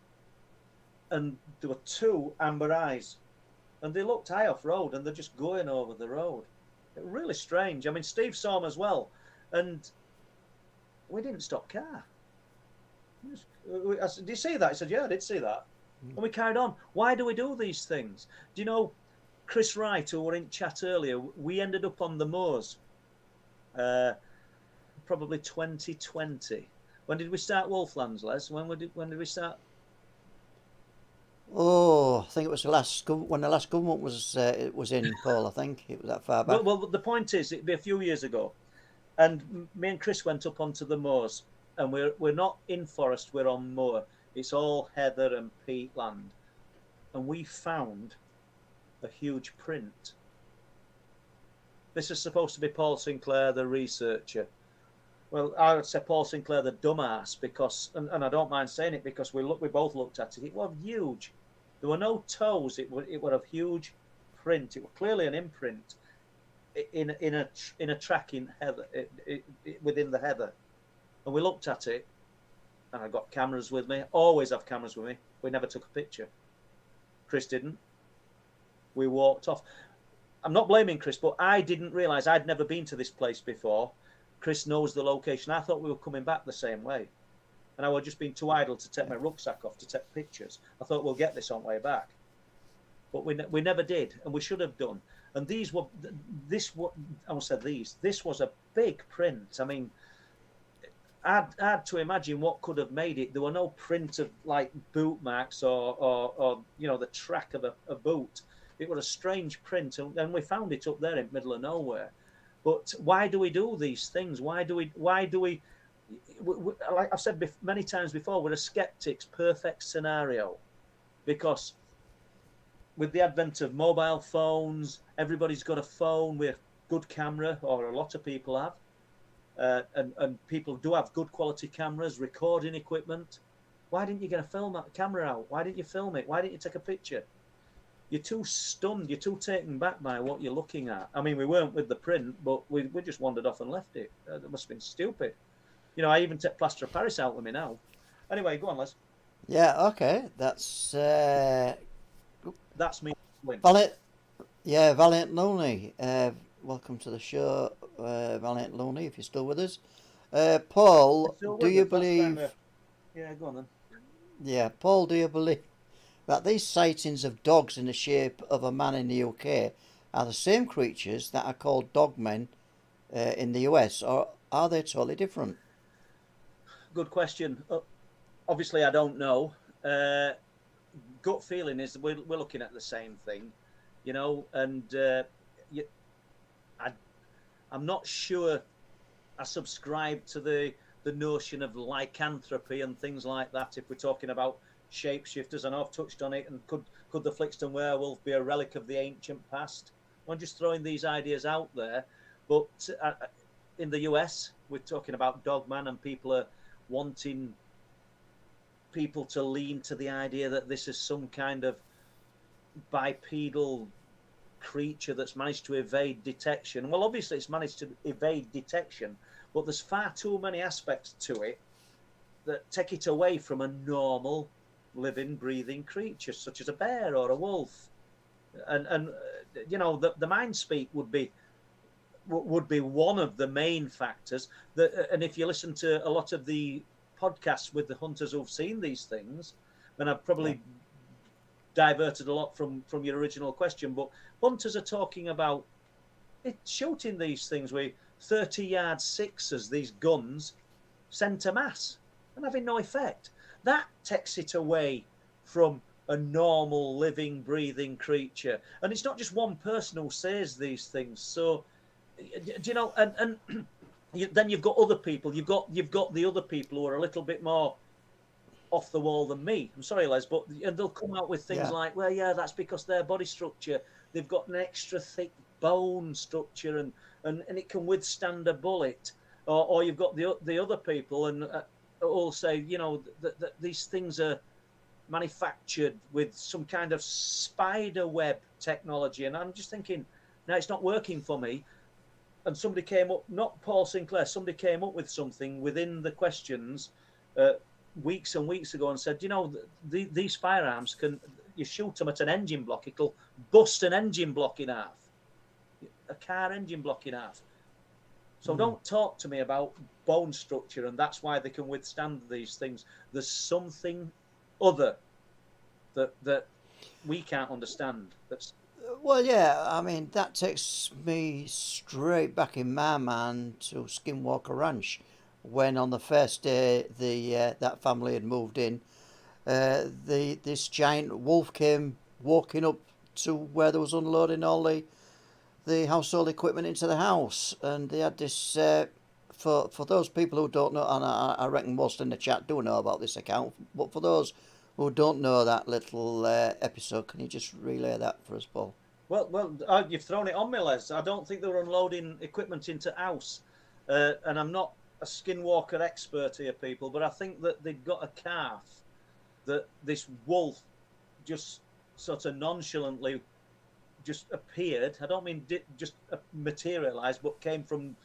And there were two amber eyes. And they looked high off road and they're just going over the road. It was really strange. I mean, Steve saw them as well. And we didn't stop car. I said, "Do you see that?" He said, "Yeah, I did see that." And we carried on. Why do we do these things? Do you know, Chris Wright, who were in chat earlier, we ended up on the moors. Probably 2020. When did we start Wolflands, Les? When did we start? Oh, I think it was when the last government was in, Paul. I think it was that far back. Well, the point is, it'd be a few years ago, and me and Chris went up onto the moors, and we're not in forest, we're on moor. It's all heather and peat land, and we found a huge print. This is supposed to be Paul Sinclair, the researcher. Well, I would say Paul Sinclair, the dumbass, because, and I don't mind saying it, because we both looked at it. It was huge. There were no toes. It was a huge print. It was clearly an imprint in a track in heather, within the heather. And we looked at it, and I got cameras with me. Always have cameras with me. We never took a picture. Chris didn't. We walked off. I'm not blaming Chris, but I didn't realise. I'd never been to this place before. Chris knows the location. I thought we were coming back the same way. And I was just being too idle to take my rucksack off to take pictures. I thought we'll get this on way back. But we never did, and we should have done. And this was a big print. I mean, I had to imagine what could have made it. There were no print of like boot marks or the track of a boot. It was a strange print, and we found it up there in the middle of nowhere. But why do we do these things? Why do we? Like I've said many times before, we're a skeptic's perfect scenario, because with the advent of mobile phones, everybody's got a phone with a good camera, or a lot of people have, and people do have good quality cameras, recording equipment. Why didn't you get a camera out? Why didn't you film it? Why didn't you take a picture? You're too stunned. You're too taken back by what you're looking at. I mean, we weren't with the print, but we just wandered off and left it. That must have been stupid. You know, I even take plaster of Paris out with me now. Anyway, go on, Les. Yeah, okay. That's me. Valiant Looney. Welcome to the show, Valiant Looney, if you're still with us. Paul, do you believe... Yeah, go on then. Yeah, Paul, do you believe that these sightings of dogs in the shape of a man in the UK are the same creatures that are called dogmen in the US, or are they totally different? Good question. Obviously, I don't know. gut feeling is we're looking at the same thing, you know, and I'm not sure I subscribe to the notion of lycanthropy and things like that. If we're talking about shapeshifters, I know I've touched on it, and could the Flixton werewolf be a relic of the ancient past? I'm just throwing these ideas out there. But in the US, we're talking about Dogman, and people are wanting people to lean to the idea that this is some kind of bipedal creature that's managed to evade detection. Well, obviously it's managed to evade detection, but there's far too many aspects to it that take it away from a normal living, breathing creature such as a bear or a wolf. And you know, the mind speak would be one of the main factors that, and if you listen to a lot of the podcasts with the hunters who've seen these things, and I've probably diverted a lot from your original question, but hunters are talking about shooting these things with 30-yard sixes, these guns, centre mass, and having no effect. That takes it away from a normal, living, breathing creature. And it's not just one person who says these things. So, you know, and then you've got other people. You've got the other people who are a little bit more off the wall than me. I'm sorry, Les, but and they'll come out with things like, well, yeah, that's because their body structure, they've got an extra thick bone structure, and it can withstand a bullet. Or you've got the other people, and all say, you know, that these things are manufactured with some kind of spider web technology, and I'm just thinking, no, it's not working for me. And somebody came up, not Paul Sinclair, somebody came up with something within the questions weeks and weeks ago and said, you know, these firearms you shoot them at an engine block, it'll bust an engine block in half, a car engine block in half. So don't talk to me about bone structure, and that's why they can withstand these things. There's something other that we can't understand. Well, yeah, I mean, that takes me straight back in my mind to Skinwalker Ranch, when on the first day that family had moved in, this giant wolf came walking up to where they was unloading all the household equipment into the house, and they had this. For those people who don't know, and I reckon most in the chat do know about this account, but for those who don't know that little episode, can you just relay that for us, Paul? Well, you've thrown it on me, Les. I don't think they were unloading equipment into house, and I'm not a skinwalker expert here, people, but I think that they'd got a calf that this wolf just sort of nonchalantly just appeared. I don't mean just materialised, but came from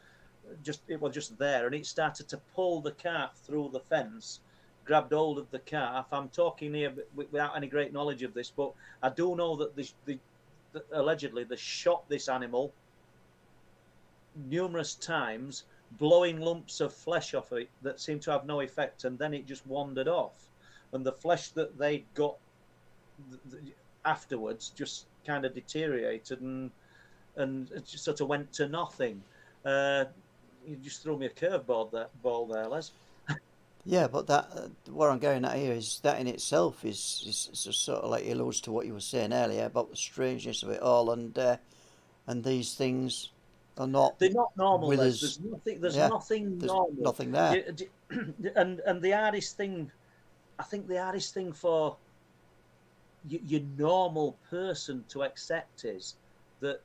it was just there, and it started to pull the calf through the fence, grabbed hold of the calf. I'm talking here without any great knowledge of this, but I do know that allegedly they shot this animal numerous times, blowing lumps of flesh off it that seemed to have no effect, and then it just wandered off, and the flesh that they got afterwards just kind of deteriorated and it just sort of went to nothing. You just threw me a curveball there, Les. Yeah, but that what I'm going at here is that in itself is sort of like alludes to what you were saying earlier about the strangeness of it all, and these things are not. They're not normal. Withers. There's nothing normal. Nothing there. And the hardest thing, I think, for your normal person to accept is that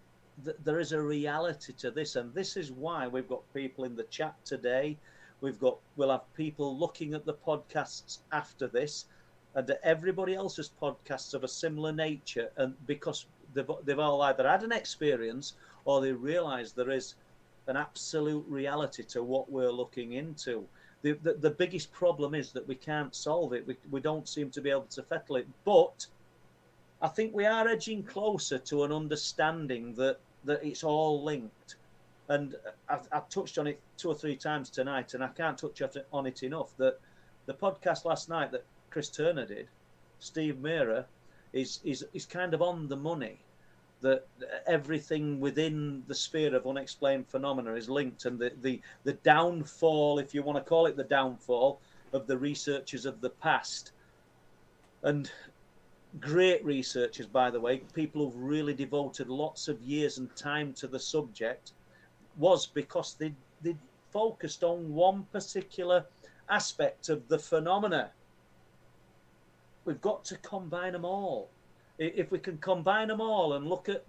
there is a reality to this, and this is why we've got people in the chat today. We'll have people looking at the podcasts after this, and everybody else's podcasts of a similar nature, and because they've all either had an experience or they realise there is an absolute reality to what we're looking into. The biggest problem is that we can't solve it. We don't seem to be able to settle it, but I think we are edging closer to an understanding that it's all linked. And I've touched on it 2 or 3 times tonight, and I can't touch on it enough, that the podcast last night that Chris Turner did, Steve Mera, is kind of on the money, that everything within the sphere of unexplained phenomena is linked, and the downfall, if you want to call it the downfall, of the researchers of the past. And great researchers, by the way, people who've really devoted lots of years and time to the subject, was because they focused on one particular aspect of the phenomena. We've got to combine them all. If we can combine them all and look at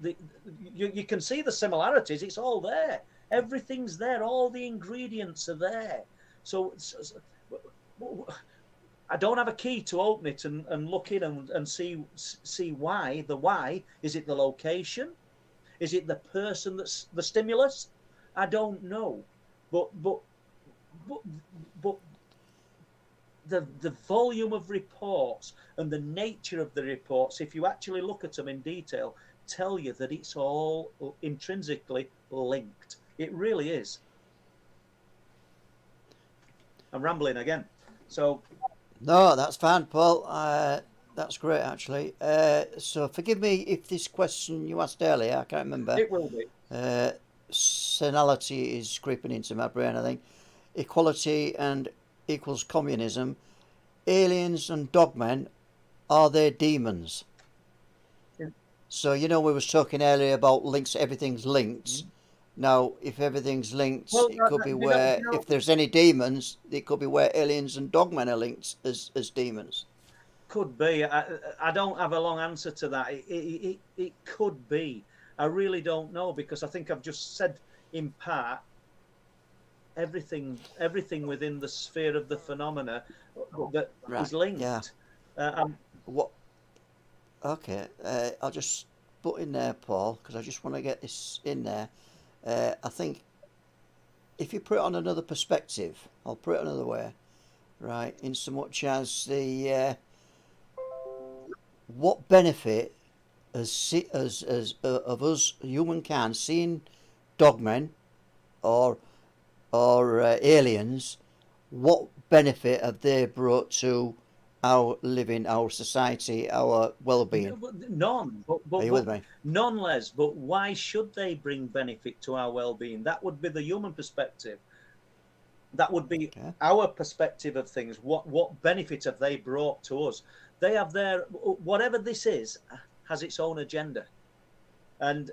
you can see the similarities. It's all there. Everything's there. All the ingredients are there. So I don't have a key to open it and look in and see why. The why, is it the location? Is it the person that's the stimulus? I don't know. But the volume of reports and the nature of the reports, if you actually look at them in detail, tell you that it's all intrinsically linked. It really is. I'm rambling again. So No, that's fine, Paul. That's great, actually. So forgive me if this question you asked earlier, I can't remember. it will be. Senility is creeping into my brain, I think. Equality and equals communism. Aliens and dogmen, are they demons? Yeah. So, you know, we was talking earlier about links, everything's linked. Mm-hmm. Now, if everything's linked, Well, it could be where, if there's any demons, it could be where aliens and dogmen are linked as demons. Could be. I don't have a long answer to that. It could be. I really don't know, because I think I've just said in part everything within the sphere of the phenomena that is linked. Yeah. What? Okay. I'll just put in there, Paul, because I just want to get this in there. I think if you put it on another perspective, I'll put it another way, right? In so much as the what benefit as of us humankind seeing dogmen or aliens, what benefit have they brought to our living, our society, our well-being? None. Are you with me? None, Les. But why should they bring benefit to our well-being? That would be the human perspective. That would be our perspective of things. What benefit have they brought to us? They have their, whatever this is, has its own agenda, and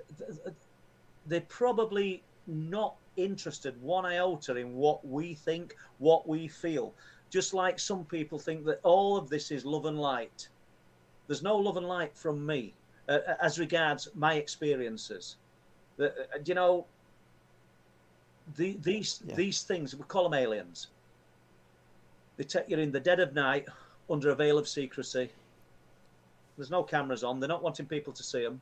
they're probably not interested one iota in what we think, what we feel. Just like some people think that all of this is love and light. There's no love and light from me as regards my experiences. You know, these things, we call them aliens. They take you in the dead of night under a veil of secrecy. There's no cameras on. They're not wanting people to see them.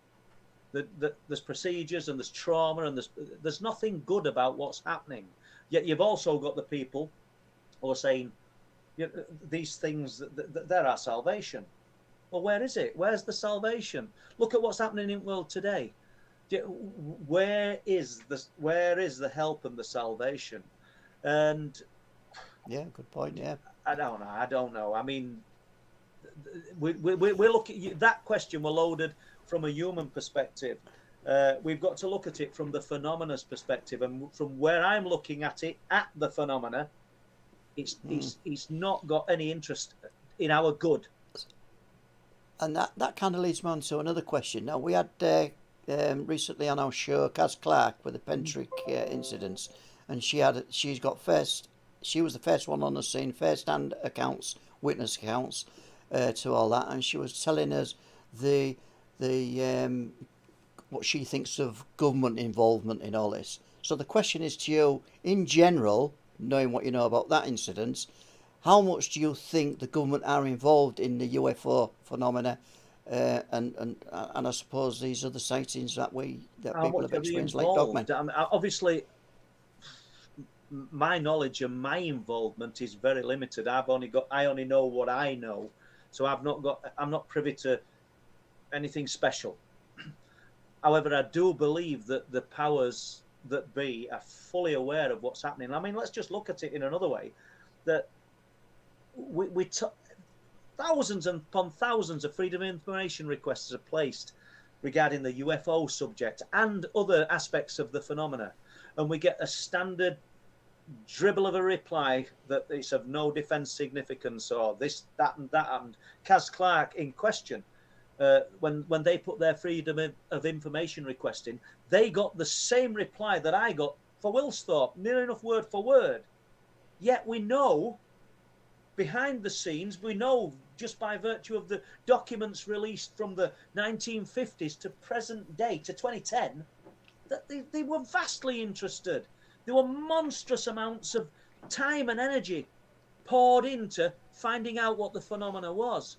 There's procedures and there's trauma and there's nothing good about what's happening. Yet you've also got the people who are saying, these things, they're our salvation. Well, where is it? Where's the salvation? Look at what's happening in the world today. Where is the help and the salvation? And yeah, good point. Yeah, I don't know. I mean, we're looking at that question. We're loaded from a human perspective. We've got to look at it from the phenomena's perspective, and from where I'm looking at it, at the phenomena, it's not got any interest in our good. And that kind of leads me on to another question. Now, we had recently on our show Kaz Clark with the Pentrick incidents, and she was the first one on the scene, first-hand accounts, witness accounts to all that, and she was telling us the what she thinks of government involvement in all this. So the question is to you, in general, knowing what you know about that incident, how much do you think the government are involved in the UFO phenomena, and I suppose these are the sightings that people have experienced, like dogmen? I mean, obviously, my knowledge and my involvement is very limited. I only know what I know, so I'm not privy to anything special. However, I do believe that the powers that be are fully aware of what's happening. I mean, let's just look at it in another way. That thousands upon thousands of freedom of information requests are placed regarding the UFO subject and other aspects of the phenomena, and we get a standard dribble of a reply that it's of no defence significance, or this, that, and that happened. Kaz Clark in question, when they put their freedom of information request in, they got the same reply that I got for Wilsthorpe, near enough word for word. Yet we know, behind the scenes, we know just by virtue of the documents released from the 1950s to present day, to 2010, that they were vastly interested. There were monstrous amounts of time and energy poured into finding out what the phenomena was.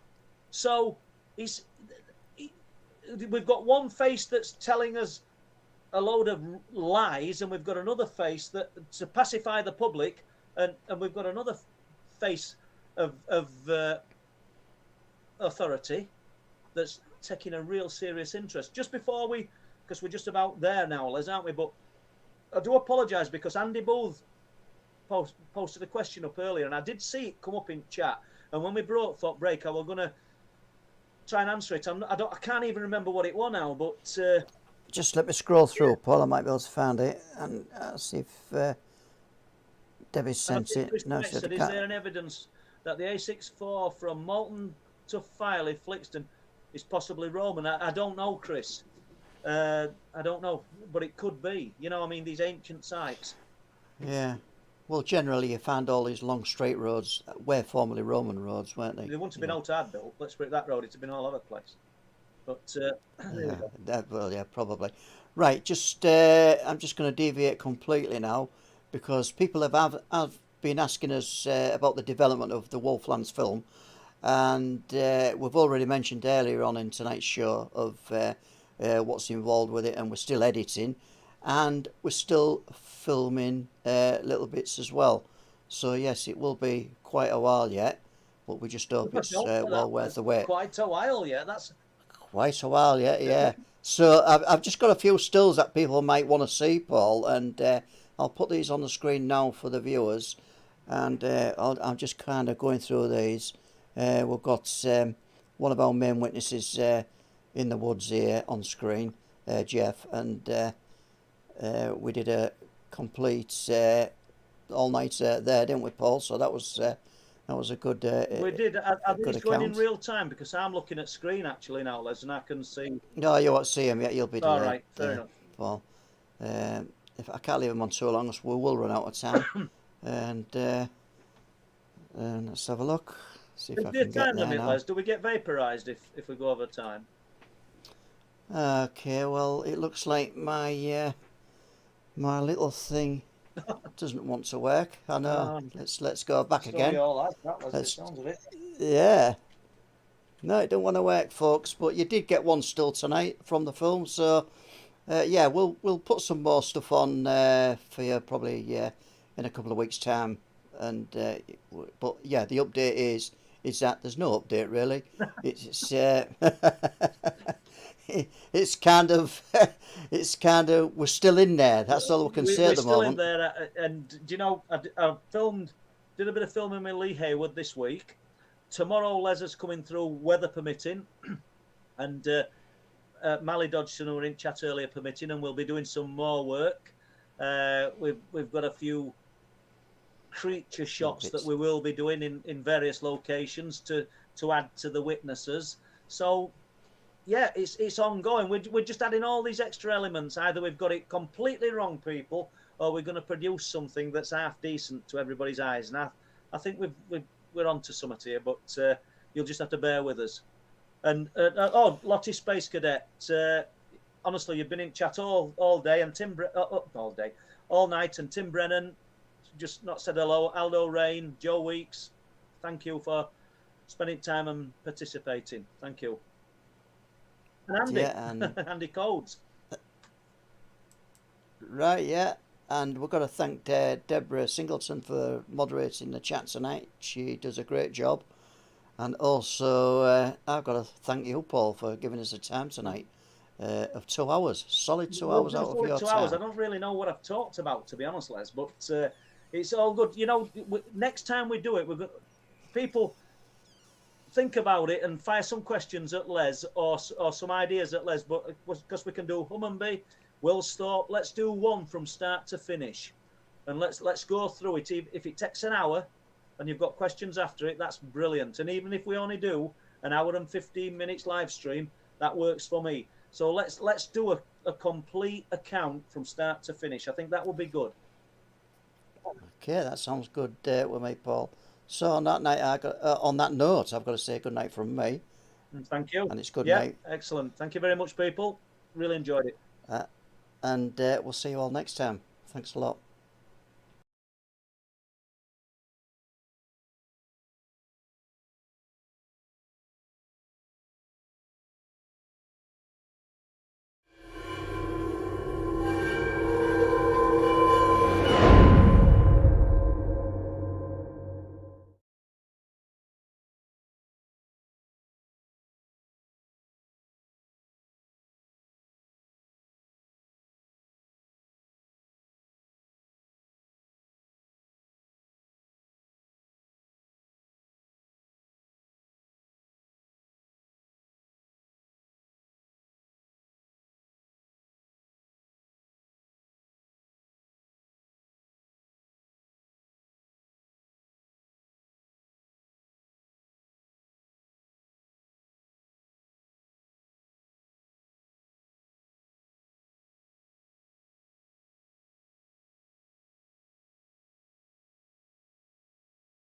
So we've got one face that's telling us a load of lies, and we've got another face that to pacify the public, and we've got another face of authority that's taking a real serious interest. Just before because we're just about there now, Les, aren't we? But I do apologise because Andy Booth posted a question up earlier, and I did see it come up in chat. And when we thought break, I was going to try and answer it. I can't even remember what it was now, but just let me scroll through, Paul. I might be able to find it, and see if Debbie sent it. No, she said, is there an evidence that the A64 from Malton to Filey, Flixton, is possibly Roman? I don't know, Chris. I don't know, but it could be. You know, I mean, these ancient sites. Yeah. Well, generally, you find all these long straight roads were formerly Roman roads, weren't they? They wouldn't have been out hard built. Let's put it that road. It's been all over the place. But well, yeah, probably. Right. I'm just going to deviate completely now, because people have been asking us about the development of the Wolflands film, and we've already mentioned earlier on in tonight's show of what's involved with it, and we're still editing, and we're still filming little bits as well. So yes, it will be quite a while yet, but we just hope it's well worth the wait. Quite a while, yeah. That's quite a while, yeah. So I've just got a few stills that people might want to see, Paul, and I'll put these on the screen now for the viewers, and I'm just kind of going through these. We've got one of our main witnesses in the woods here on screen, Jeff, and we did a complete all-nighter there, didn't we, Paul? So that was a good. We did. Are these going in real time? Because I'm looking at screen actually now, Les, and I can see. No, you won't see him yet. You'll be all right. Fair enough. Paul, if I can't leave him on too long, we will run out of time. and let's have a look. See if I can get there now. Les, do we get vaporised if we go over time? Okay. Well, it looks like my my little thing doesn't want to work. I know. Let's go back again. Yeah. No, it don't want to work, folks. But you did get one still tonight from the film, so yeah, we'll put some more stuff on for you probably in a couple of weeks' time. And but yeah, the update is that there's no update really. It's it's kind of we're still in there. That's all we can say at the moment. We're still in there, and do you know, I did a bit of filming with Lee Haywood this week. Tomorrow, Les is coming through, weather permitting, and Mally Dodgson, who were in chat earlier, permitting, and we'll be doing some more work. We've got a few creature shots that we will be doing in various locations to add to the witnesses. So yeah, it's ongoing. We're just adding all these extra elements. Either we've got it completely wrong, people, or we're going to produce something that's half decent to everybody's eyes. And I think we're onto something here, but you'll just have to bear with us. And Lottie Space Cadet, honestly, you've been in chat all day, and all night, and Tim Brennan just not said hello. Aldo Rain, Joe Weeks, thank you for spending time and participating. Thank you. And Andy, Andy Codes. Right, yeah. And we've got to thank Deborah Singleton for moderating the chat tonight. She does a great job. And also, I've got to thank you, Paul, for giving us the time tonight of 2 hours. Solid 2 hours out of your 2 time. hours. I don't really know what I've talked about, to be honest, Les, but it's all good. You know, next time we do it, people think about it and fire some questions at Les or some ideas at Les, but because we can do Hummonby, Wilsthorpe, let's do one from start to finish, and let's go through it. If it takes an hour and you've got questions after it, that's brilliant. And even if we only do an hour and 15 minutes live stream, that works for me. So let's do a complete account from start to finish. I think that would be good. Okay, that sounds good with me, Paul. So on that night, on that note, I've got to say good night from me. Thank you. And it's good yeah, night. Excellent. Thank you very much, people. Really enjoyed it. And we'll see you all next time. Thanks a lot.